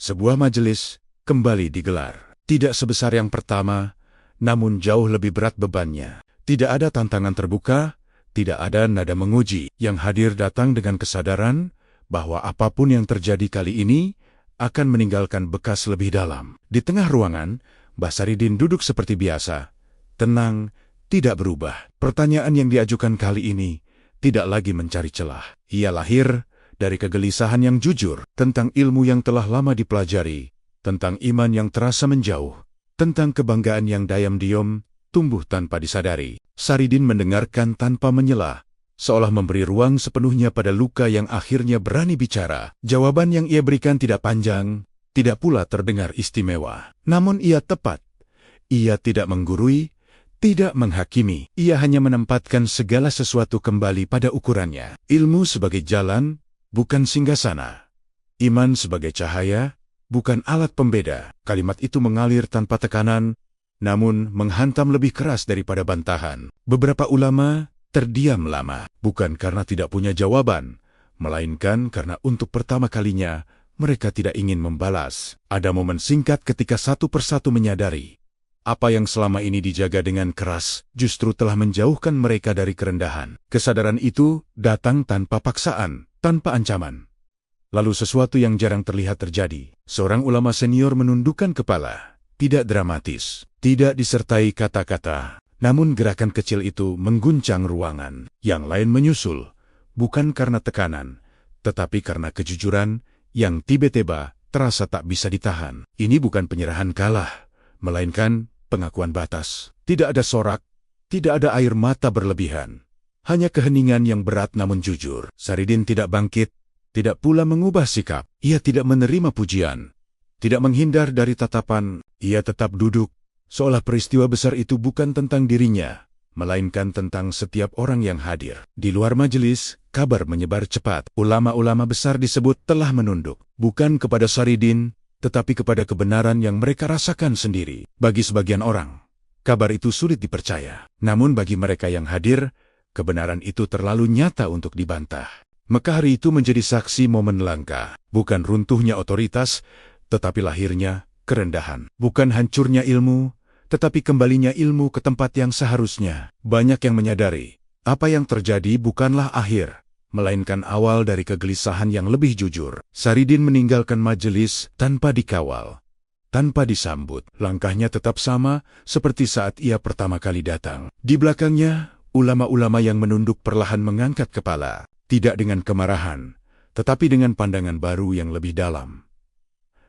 Sebuah majelis kembali digelar. Tidak sebesar yang pertama, namun jauh lebih berat bebannya. Tidak ada tantangan terbuka, tidak ada nada menguji. Yang hadir datang dengan kesadaran bahwa apapun yang terjadi kali ini akan meninggalkan bekas lebih dalam. Di tengah ruangan, Saridin duduk seperti biasa, tenang, tidak berubah. Pertanyaan yang diajukan kali ini tidak lagi mencari celah. Ia lahir dari kegelisahan yang jujur tentang ilmu yang telah lama dipelajari, tentang iman yang terasa menjauh, tentang kebanggaan yang diam-diam tumbuh tanpa disadari. Saridin mendengarkan tanpa menyela, seolah memberi ruang sepenuhnya pada luka yang akhirnya berani bicara. Jawaban yang ia berikan tidak panjang, tidak pula terdengar istimewa. Namun ia tepat. Ia tidak menggurui, tidak menghakimi. Ia hanya menempatkan segala sesuatu kembali pada ukurannya. Ilmu sebagai jalan, bukan singgasana. Iman sebagai cahaya, bukan alat pembeda. Kalimat itu mengalir tanpa tekanan, namun menghantam lebih keras daripada bantahan. Beberapa ulama terdiam lama, bukan karena tidak punya jawaban, melainkan karena untuk pertama kalinya mereka tidak ingin membalas. Ada momen singkat ketika satu persatu menyadari apa yang selama ini dijaga dengan keras justru telah menjauhkan mereka dari kerendahan. Kesadaran itu datang tanpa paksaan, tanpa ancaman. Lalu sesuatu yang jarang terlihat terjadi. Seorang ulama senior menundukkan kepala, tidak dramatis, tidak disertai kata-kata. Namun gerakan kecil itu mengguncang ruangan. Yang lain menyusul, bukan karena tekanan, tetapi karena kejujuran yang tiba-tiba terasa tak bisa ditahan. Ini bukan penyerahan kalah, melainkan pengakuan batas. Tidak ada sorak, tidak ada air mata berlebihan. Hanya keheningan yang berat namun jujur. Saridin tidak bangkit, tidak pula mengubah sikap. Ia tidak menerima pujian, tidak menghindar dari tatapan. Ia tetap duduk, seolah peristiwa besar itu bukan tentang dirinya, melainkan tentang setiap orang yang hadir. Di luar majelis, kabar menyebar cepat. Ulama-ulama besar disebut telah menunduk, bukan kepada Saridin, tetapi kepada kebenaran yang mereka rasakan sendiri. Bagi sebagian orang, kabar itu sulit dipercaya. Namun bagi mereka yang hadir, kebenaran itu terlalu nyata untuk dibantah. Mekah hari itu menjadi saksi momen langka, bukan runtuhnya otoritas, tetapi lahirnya kerendahan. Bukan hancurnya ilmu, tetapi kembalinya ilmu ke tempat yang seharusnya. Banyak yang menyadari, apa yang terjadi bukanlah akhir, melainkan awal dari kegelisahan yang lebih jujur. Saridin meninggalkan majelis tanpa dikawal, tanpa disambut. Langkahnya tetap sama seperti saat ia pertama kali datang. Di belakangnya, ulama-ulama yang menunduk perlahan mengangkat kepala, tidak dengan kemarahan, tetapi dengan pandangan baru yang lebih dalam.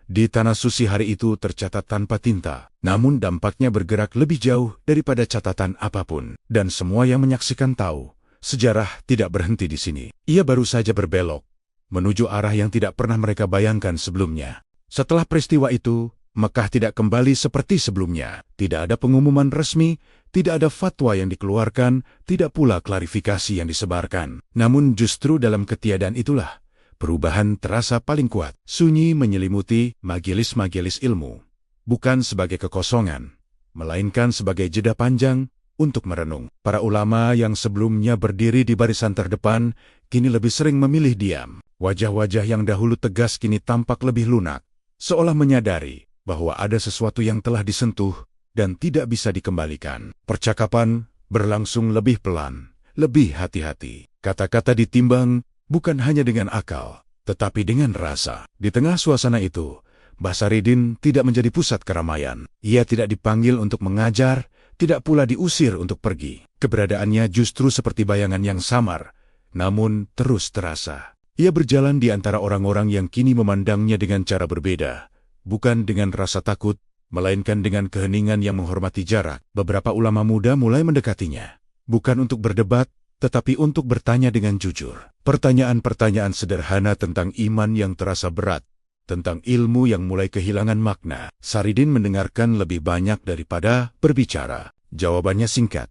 Di tanah suci hari itu tercatat tanpa tinta, namun dampaknya bergerak lebih jauh daripada catatan apapun. Dan semua yang menyaksikan tahu, sejarah tidak berhenti di sini. Ia baru saja berbelok, menuju arah yang tidak pernah mereka bayangkan sebelumnya. Setelah peristiwa itu, Mekah tidak kembali seperti sebelumnya. Tidak ada pengumuman resmi, tidak ada fatwa yang dikeluarkan, tidak pula klarifikasi yang disebarkan. Namun justru dalam ketiadaan itulah perubahan terasa paling kuat. Sunyi menyelimuti majelis-majelis ilmu, bukan sebagai kekosongan, melainkan sebagai jeda panjang untuk merenung. Para ulama yang sebelumnya berdiri di barisan terdepan, kini lebih sering memilih diam. Wajah-wajah yang dahulu tegas kini tampak lebih lunak, seolah menyadari bahwa ada sesuatu yang telah disentuh dan tidak bisa dikembalikan. Percakapan berlangsung lebih pelan, lebih hati-hati. Kata-kata ditimbang bukan hanya dengan akal, tetapi dengan rasa. Di tengah suasana itu, Mbah Saridin tidak menjadi pusat keramaian. Ia tidak dipanggil untuk mengajar, tidak pula diusir untuk pergi. Keberadaannya justru seperti bayangan yang samar, namun terus terasa. Ia berjalan di antara orang-orang yang kini memandangnya dengan cara berbeda, bukan dengan rasa takut, melainkan dengan keheningan yang menghormati jarak. Beberapa ulama muda mulai mendekatinya, bukan untuk berdebat, tetapi untuk bertanya dengan jujur. Pertanyaan-pertanyaan sederhana tentang iman yang terasa berat, tentang ilmu yang mulai kehilangan makna. Saridin mendengarkan lebih banyak daripada berbicara. Jawabannya singkat,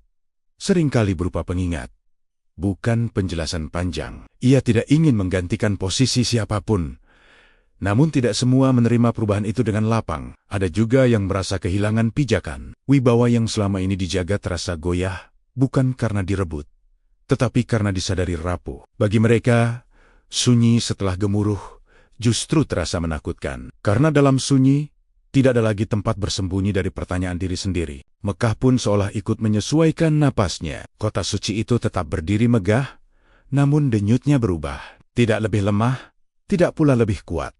seringkali berupa pengingat, bukan penjelasan panjang. Ia tidak ingin menggantikan posisi siapapun. Namun tidak semua menerima perubahan itu dengan lapang. Ada juga yang merasa kehilangan pijakan. Wibawa yang selama ini dijaga terasa goyah, bukan karena direbut, tetapi karena disadari rapuh. Bagi mereka, sunyi setelah gemuruh justru terasa menakutkan. Karena dalam sunyi, tidak ada lagi tempat bersembunyi dari pertanyaan diri sendiri. Mekah pun seolah ikut menyesuaikan napasnya. Kota suci itu tetap berdiri megah, namun denyutnya berubah. Tidak lebih lemah, tidak pula lebih kuat.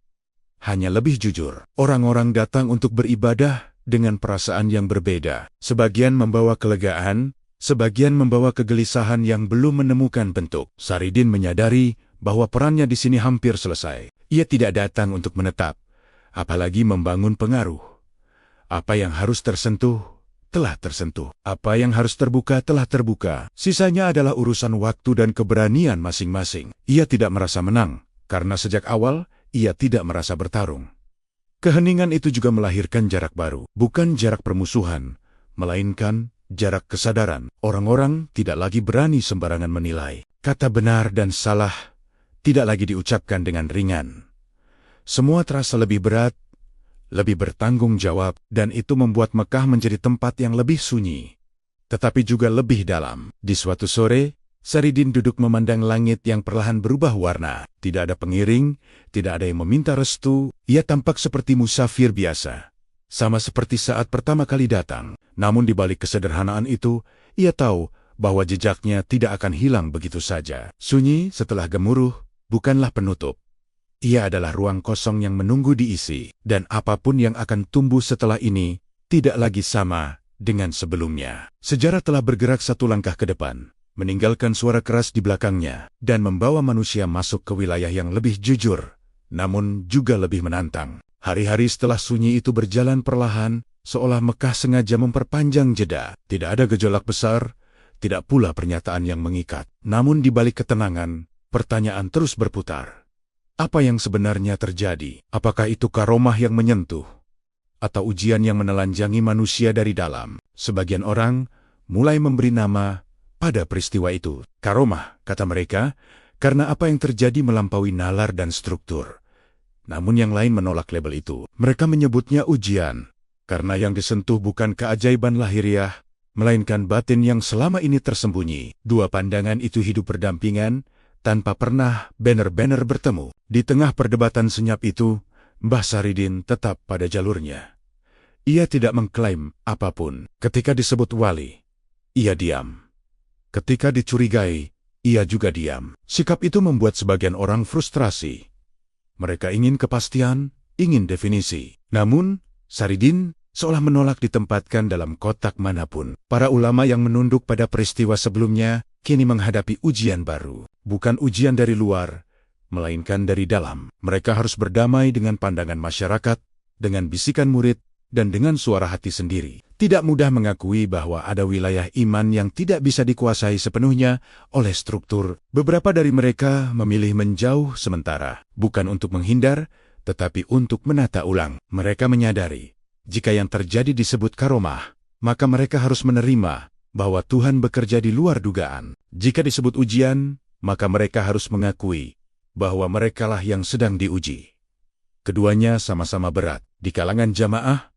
Hanya lebih jujur. Orang-orang datang untuk beribadah dengan perasaan yang berbeda. Sebagian membawa kelegaan, sebagian membawa kegelisahan yang belum menemukan bentuk. Saridin menyadari bahwa perannya di sini hampir selesai. Ia tidak datang untuk menetap, apalagi membangun pengaruh. Apa yang harus tersentuh, telah tersentuh. Apa yang harus terbuka, telah terbuka. Sisanya adalah urusan waktu dan keberanian masing-masing. Ia tidak merasa menang, karena sejak awal, ia tidak merasa bertarung. Keheningan itu juga melahirkan jarak baru. Bukan jarak permusuhan, melainkan jarak kesadaran. Orang-orang tidak lagi berani sembarangan menilai. Kata benar dan salah tidak lagi diucapkan dengan ringan. Semua terasa lebih berat, lebih bertanggung jawab, dan itu membuat Mekah menjadi tempat yang lebih sunyi, tetapi juga lebih dalam. Di suatu sore, Saridin duduk memandang langit yang perlahan berubah warna. Tidak ada pengiring, tidak ada yang meminta restu. Ia tampak seperti musafir biasa, sama seperti saat pertama kali datang. Namun di balik kesederhanaan itu, ia tahu bahwa jejaknya tidak akan hilang begitu saja. Sunyi setelah gemuruh bukanlah penutup. Ia adalah ruang kosong yang menunggu diisi, dan apapun yang akan tumbuh setelah ini tidak lagi sama dengan sebelumnya. Sejarah telah bergerak satu langkah ke depan, meninggalkan suara keras di belakangnya, dan membawa manusia masuk ke wilayah yang lebih jujur, namun juga lebih menantang. Hari-hari setelah sunyi itu berjalan perlahan, seolah Mekah sengaja memperpanjang jeda. Tidak ada gejolak besar, tidak pula pernyataan yang mengikat. Namun di balik ketenangan, pertanyaan terus berputar. Apa yang sebenarnya terjadi? Apakah itu karomah yang menyentuh, atau ujian yang menelanjangi manusia dari dalam? Sebagian orang mulai memberi nama pada peristiwa itu. Karomah, kata mereka, karena apa yang terjadi melampaui nalar dan struktur. Namun yang lain menolak label itu. Mereka menyebutnya ujian, karena yang disentuh bukan keajaiban lahiriah, melainkan batin yang selama ini tersembunyi. Dua pandangan itu hidup berdampingan, tanpa pernah benar-benar bertemu. Di tengah perdebatan senyap itu, Mbah Saridin tetap pada jalurnya. Ia tidak mengklaim apapun. Ketika disebut wali, ia diam. Ketika dicurigai, ia juga diam. Sikap itu membuat sebagian orang frustrasi. Mereka ingin kepastian, ingin definisi. Namun, Saridin seolah menolak ditempatkan dalam kotak manapun. Para ulama yang menunduk pada peristiwa sebelumnya kini menghadapi ujian baru. Bukan ujian dari luar, melainkan dari dalam. Mereka harus berdamai dengan pandangan masyarakat, dengan bisikan murid, dan dengan suara hati sendiri. Tidak mudah mengakui bahwa ada wilayah iman yang tidak bisa dikuasai sepenuhnya oleh struktur. Beberapa dari mereka memilih menjauh sementara, bukan untuk menghindar, tetapi untuk menata ulang. Mereka menyadari, jika yang terjadi disebut karomah, maka mereka harus menerima bahwa Tuhan bekerja di luar dugaan. Jika disebut ujian, maka mereka harus mengakui bahwa merekalah yang sedang diuji. Keduanya sama-sama berat. Di kalangan jamaah,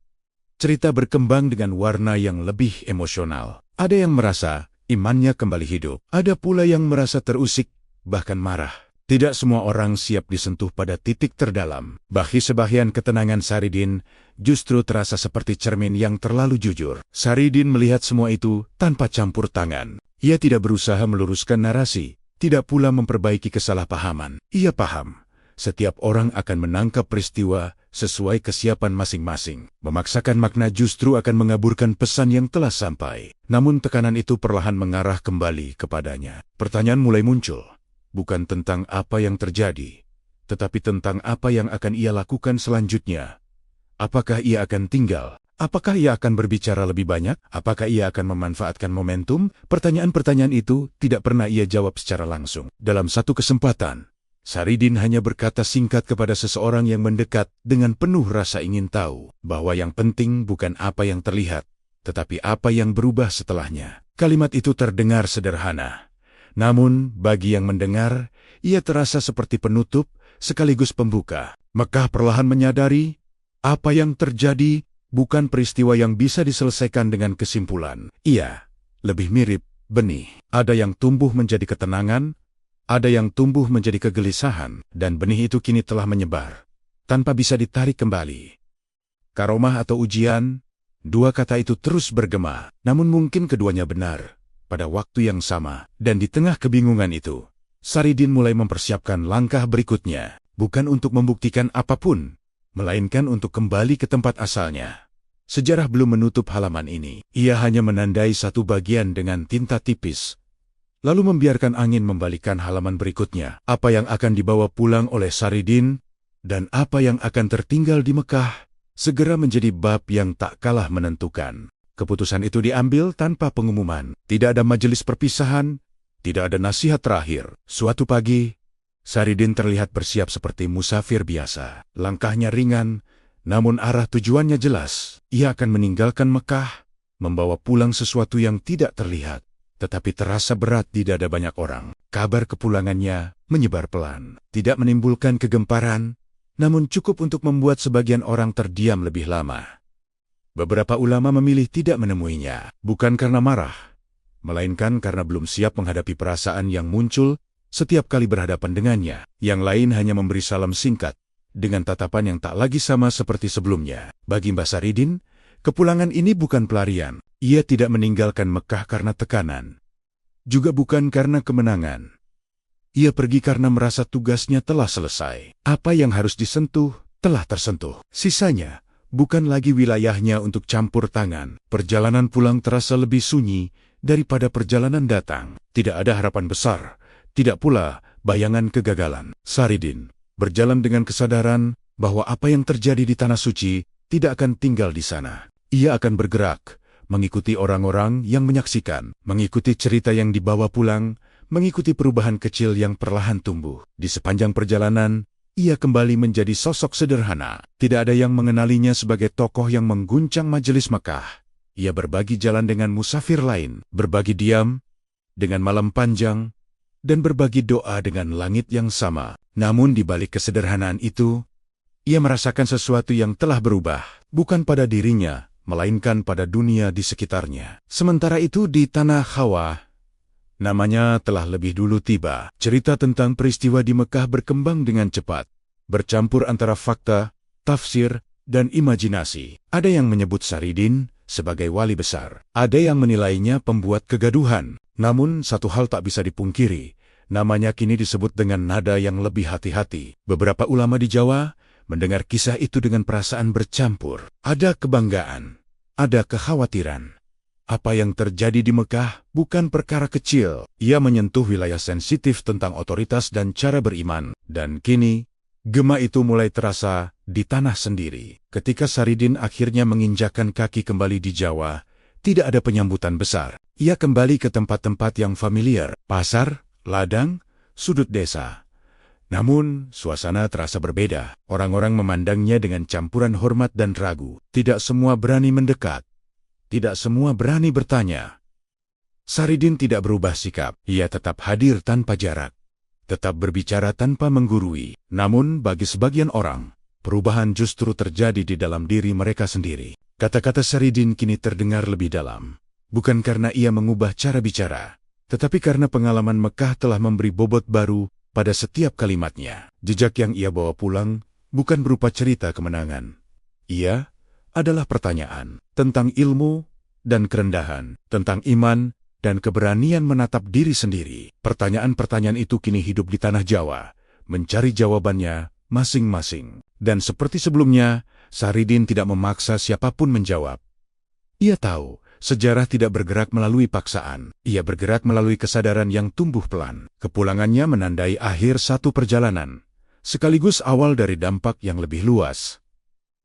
cerita berkembang dengan warna yang lebih emosional. Ada yang merasa imannya kembali hidup. Ada pula yang merasa terusik, bahkan marah. Tidak semua orang siap disentuh pada titik terdalam. Bagi sebagian ketenangan Saridin justru terasa seperti cermin yang terlalu jujur. Saridin melihat semua itu tanpa campur tangan. Ia tidak berusaha meluruskan narasi, tidak pula memperbaiki kesalahpahaman. Ia paham, setiap orang akan menangkap peristiwa sesuai kesiapan masing-masing. Memaksakan makna justru akan mengaburkan pesan yang telah sampai. Namun tekanan itu perlahan mengarah kembali kepadanya. Pertanyaan mulai muncul. Bukan tentang apa yang terjadi, tetapi tentang apa yang akan ia lakukan selanjutnya. Apakah ia akan tinggal? Apakah ia akan berbicara lebih banyak? Apakah ia akan memanfaatkan momentum? Pertanyaan-pertanyaan itu tidak pernah ia jawab secara langsung. Dalam satu kesempatan, Saridin hanya berkata singkat kepada seseorang yang mendekat dengan penuh rasa ingin tahu bahwa yang penting bukan apa yang terlihat, tetapi apa yang berubah setelahnya. Kalimat itu terdengar sederhana. Namun, bagi yang mendengar, ia terasa seperti penutup sekaligus pembuka. Mekah perlahan menyadari, apa yang terjadi bukan peristiwa yang bisa diselesaikan dengan kesimpulan. Ia lebih mirip benih. Ada yang tumbuh menjadi ketenangan, ada yang tumbuh menjadi kegelisahan, dan benih itu kini telah menyebar, tanpa bisa ditarik kembali. Karomah atau ujian, dua kata itu terus bergema, namun mungkin keduanya benar pada waktu yang sama. Dan di tengah kebingungan itu, Saridin mulai mempersiapkan langkah berikutnya, bukan untuk membuktikan apapun, melainkan untuk kembali ke tempat asalnya. Sejarah belum menutup halaman ini. Ia hanya menandai satu bagian dengan tinta tipis, lalu membiarkan angin membalikkan halaman berikutnya. Apa yang akan dibawa pulang oleh Saridin, dan apa yang akan tertinggal di Mekah, segera menjadi bab yang tak kalah menentukan. Keputusan itu diambil tanpa pengumuman. Tidak ada majelis perpisahan, tidak ada nasihat terakhir. Suatu pagi, Saridin terlihat bersiap seperti musafir biasa. Langkahnya ringan, namun arah tujuannya jelas. Ia akan meninggalkan Mekah, membawa pulang sesuatu yang tidak terlihat, tetapi terasa berat di dada banyak orang. Kabar kepulangannya menyebar pelan, tidak menimbulkan kegemparan, namun cukup untuk membuat sebagian orang terdiam lebih lama. Beberapa ulama memilih tidak menemuinya, bukan karena marah, melainkan karena belum siap menghadapi perasaan yang muncul setiap kali berhadapan dengannya. Yang lain hanya memberi salam singkat, dengan tatapan yang tak lagi sama seperti sebelumnya. Bagi Mbah Saridin, kepulangan ini bukan pelarian. Ia tidak meninggalkan Mekah karena tekanan, juga bukan karena kemenangan. Ia pergi karena merasa tugasnya telah selesai. Apa yang harus disentuh, telah tersentuh. Sisanya bukan lagi wilayahnya untuk campur tangan. Perjalanan pulang terasa lebih sunyi daripada perjalanan datang. Tidak ada harapan besar, tidak pula bayangan kegagalan. Saridin berjalan dengan kesadaran bahwa apa yang terjadi di Tanah Suci tidak akan tinggal di sana. Ia akan bergerak, mengikuti orang-orang yang menyaksikan, mengikuti cerita yang dibawa pulang, mengikuti perubahan kecil yang perlahan tumbuh. Di sepanjang perjalanan, ia kembali menjadi sosok sederhana. Tidak ada yang mengenalinya sebagai tokoh yang mengguncang majelis Mekah. Ia berbagi jalan dengan musafir lain, berbagi diam dengan malam panjang, dan berbagi doa dengan langit yang sama. Namun di balik kesederhanaan itu, ia merasakan sesuatu yang telah berubah, bukan pada dirinya, melainkan pada dunia di sekitarnya. Sementara itu di Tanah Hawa, namanya telah lebih dulu tiba. Cerita tentang peristiwa di Mekah berkembang dengan cepat, bercampur antara fakta, tafsir, dan imajinasi. Ada yang menyebut Saridin sebagai wali besar. Ada yang menilainya pembuat kegaduhan. Namun satu hal tak bisa dipungkiri, namanya kini disebut dengan nada yang lebih hati-hati. Beberapa ulama di Jawa mendengar kisah itu dengan perasaan bercampur. Ada kebanggaan, ada kekhawatiran. Apa yang terjadi di Mekah bukan perkara kecil. Ia menyentuh wilayah sensitif tentang otoritas dan cara beriman. Dan kini, gema itu mulai terasa di tanah sendiri. Ketika Saridin akhirnya menginjakkan kaki kembali di Jawa, tidak ada penyambutan besar. Ia kembali ke tempat-tempat yang familiar, pasar, ladang, sudut desa. Namun, suasana terasa berbeda. Orang-orang memandangnya dengan campuran hormat dan ragu. Tidak semua berani mendekat. Tidak semua berani bertanya. Saridin tidak berubah sikap. Ia tetap hadir tanpa jarak. Tetap berbicara tanpa menggurui. Namun, bagi sebagian orang, perubahan justru terjadi di dalam diri mereka sendiri. Kata-kata Saridin kini terdengar lebih dalam. Bukan karena ia mengubah cara bicara, tetapi karena pengalaman Mekah telah memberi bobot baru pada setiap kalimatnya. Jejak yang ia bawa pulang bukan berupa cerita kemenangan. Ia adalah pertanyaan tentang ilmu dan kerendahan, tentang iman dan keberanian menatap diri sendiri. Pertanyaan-pertanyaan itu kini hidup di tanah Jawa, mencari jawabannya masing-masing. Dan seperti sebelumnya, Saridin tidak memaksa siapapun menjawab. Ia tahu, sejarah tidak bergerak melalui paksaan. Ia bergerak melalui kesadaran yang tumbuh pelan. Kepulangannya menandai akhir satu perjalanan, sekaligus awal dari dampak yang lebih luas.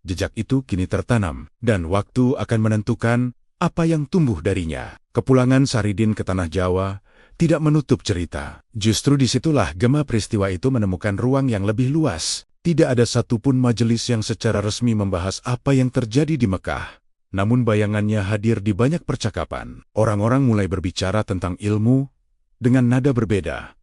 Jejak itu kini tertanam, dan waktu akan menentukan apa yang tumbuh darinya. Kepulangan Saridin ke tanah Jawa tidak menutup cerita. Justru disitulah gema peristiwa itu menemukan ruang yang lebih luas. Tidak ada satupun majelis yang secara resmi membahas apa yang terjadi di Mekah. Namun bayangannya hadir di banyak percakapan. Orang-orang mulai berbicara tentang ilmu dengan nada berbeda.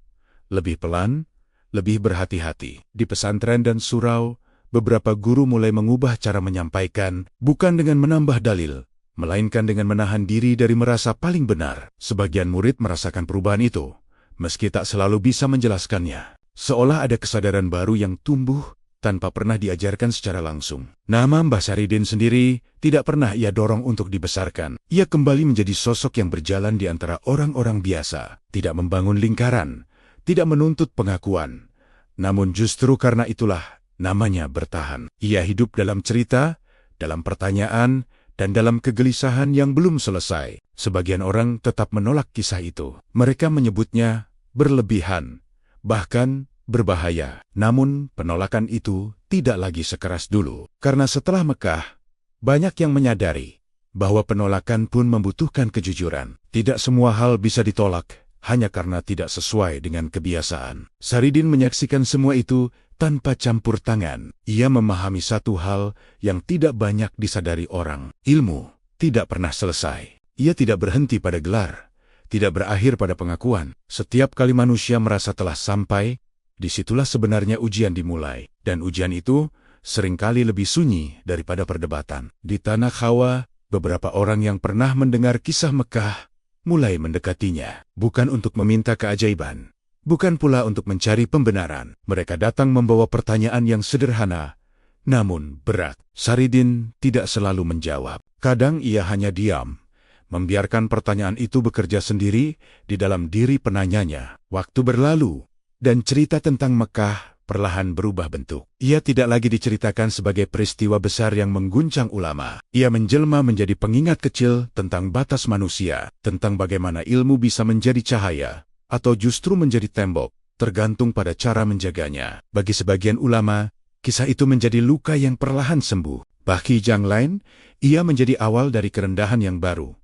Lebih pelan, lebih berhati-hati. Di pesantren dan surau, beberapa guru mulai mengubah cara menyampaikan, bukan dengan menambah dalil, melainkan dengan menahan diri dari merasa paling benar. Sebagian murid merasakan perubahan itu, meski tak selalu bisa menjelaskannya. Seolah ada kesadaran baru yang tumbuh tanpa pernah diajarkan secara langsung. Nama Mbah Saridin sendiri tidak pernah ia dorong untuk dibesarkan. Ia kembali menjadi sosok yang berjalan di antara orang-orang biasa, tidak membangun lingkaran, tidak menuntut pengakuan. Namun justru karena itulah namanya bertahan. Ia hidup dalam cerita, dalam pertanyaan, dan dalam kegelisahan yang belum selesai. Sebagian orang tetap menolak kisah itu. Mereka menyebutnya berlebihan, bahkan berbahaya. Namun penolakan itu tidak lagi sekeras dulu. Karena setelah Mekah, banyak yang menyadari bahwa penolakan pun membutuhkan kejujuran. Tidak semua hal bisa ditolak hanya karena tidak sesuai dengan kebiasaan. Saridin menyaksikan semua itu tanpa campur tangan. Ia memahami satu hal yang tidak banyak disadari orang. Ilmu tidak pernah selesai. Ia tidak berhenti pada gelar, tidak berakhir pada pengakuan. Setiap kali manusia merasa telah sampai, disitulah sebenarnya ujian dimulai. Dan ujian itu seringkali lebih sunyi daripada perdebatan. Di tanah Jawa, beberapa orang yang pernah mendengar kisah Mekah mulai mendekatinya. Bukan untuk meminta keajaiban, bukan pula untuk mencari pembenaran. Mereka datang membawa pertanyaan yang sederhana, namun berat. Saridin tidak selalu menjawab. Kadang ia hanya diam, membiarkan pertanyaan itu bekerja sendiri di dalam diri penanyanya. Waktu berlalu, dan cerita tentang Mekah perlahan berubah bentuk. Ia tidak lagi diceritakan sebagai peristiwa besar yang mengguncang ulama. Ia menjelma menjadi pengingat kecil tentang batas manusia, tentang bagaimana ilmu bisa menjadi cahaya, atau justru menjadi tembok, tergantung pada cara menjaganya. Bagi sebagian ulama, kisah itu menjadi luka yang perlahan sembuh. Bagi yang lain, ia menjadi awal dari kerendahan yang baru.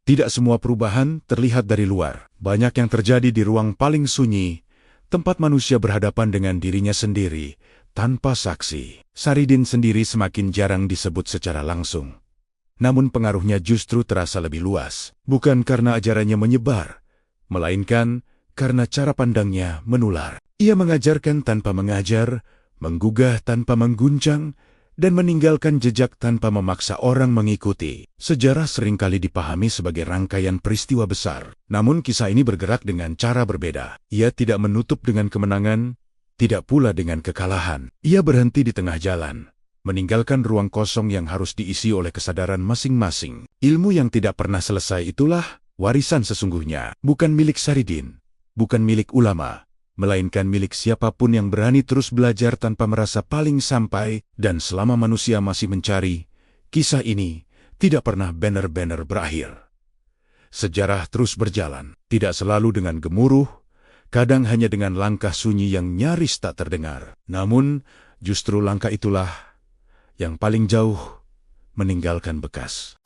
Tidak semua perubahan terlihat dari luar. Banyak yang terjadi di ruang paling sunyi, tempat manusia berhadapan dengan dirinya sendiri, tanpa saksi. Saridin sendiri semakin jarang disebut secara langsung. Namun pengaruhnya justru terasa lebih luas. Bukan karena ajarannya menyebar, melainkan karena cara pandangnya menular. Ia mengajarkan tanpa mengajar, menggugah tanpa mengguncang, dan meninggalkan jejak tanpa memaksa orang mengikuti. Sejarah seringkali dipahami sebagai rangkaian peristiwa besar. Namun kisah ini bergerak dengan cara berbeda. Ia tidak menutup dengan kemenangan, tidak pula dengan kekalahan. Ia berhenti di tengah jalan, meninggalkan ruang kosong yang harus diisi oleh kesadaran masing-masing. Ilmu yang tidak pernah selesai itulah warisan sesungguhnya, bukan milik Saridin, bukan milik ulama, melainkan milik siapapun yang berani terus belajar tanpa merasa paling sampai. Dan selama manusia masih mencari, kisah ini tidak pernah benar-benar berakhir. Sejarah terus berjalan, tidak selalu dengan gemuruh, kadang hanya dengan langkah sunyi yang nyaris tak terdengar. Namun, justru langkah itulah yang paling jauh meninggalkan bekas.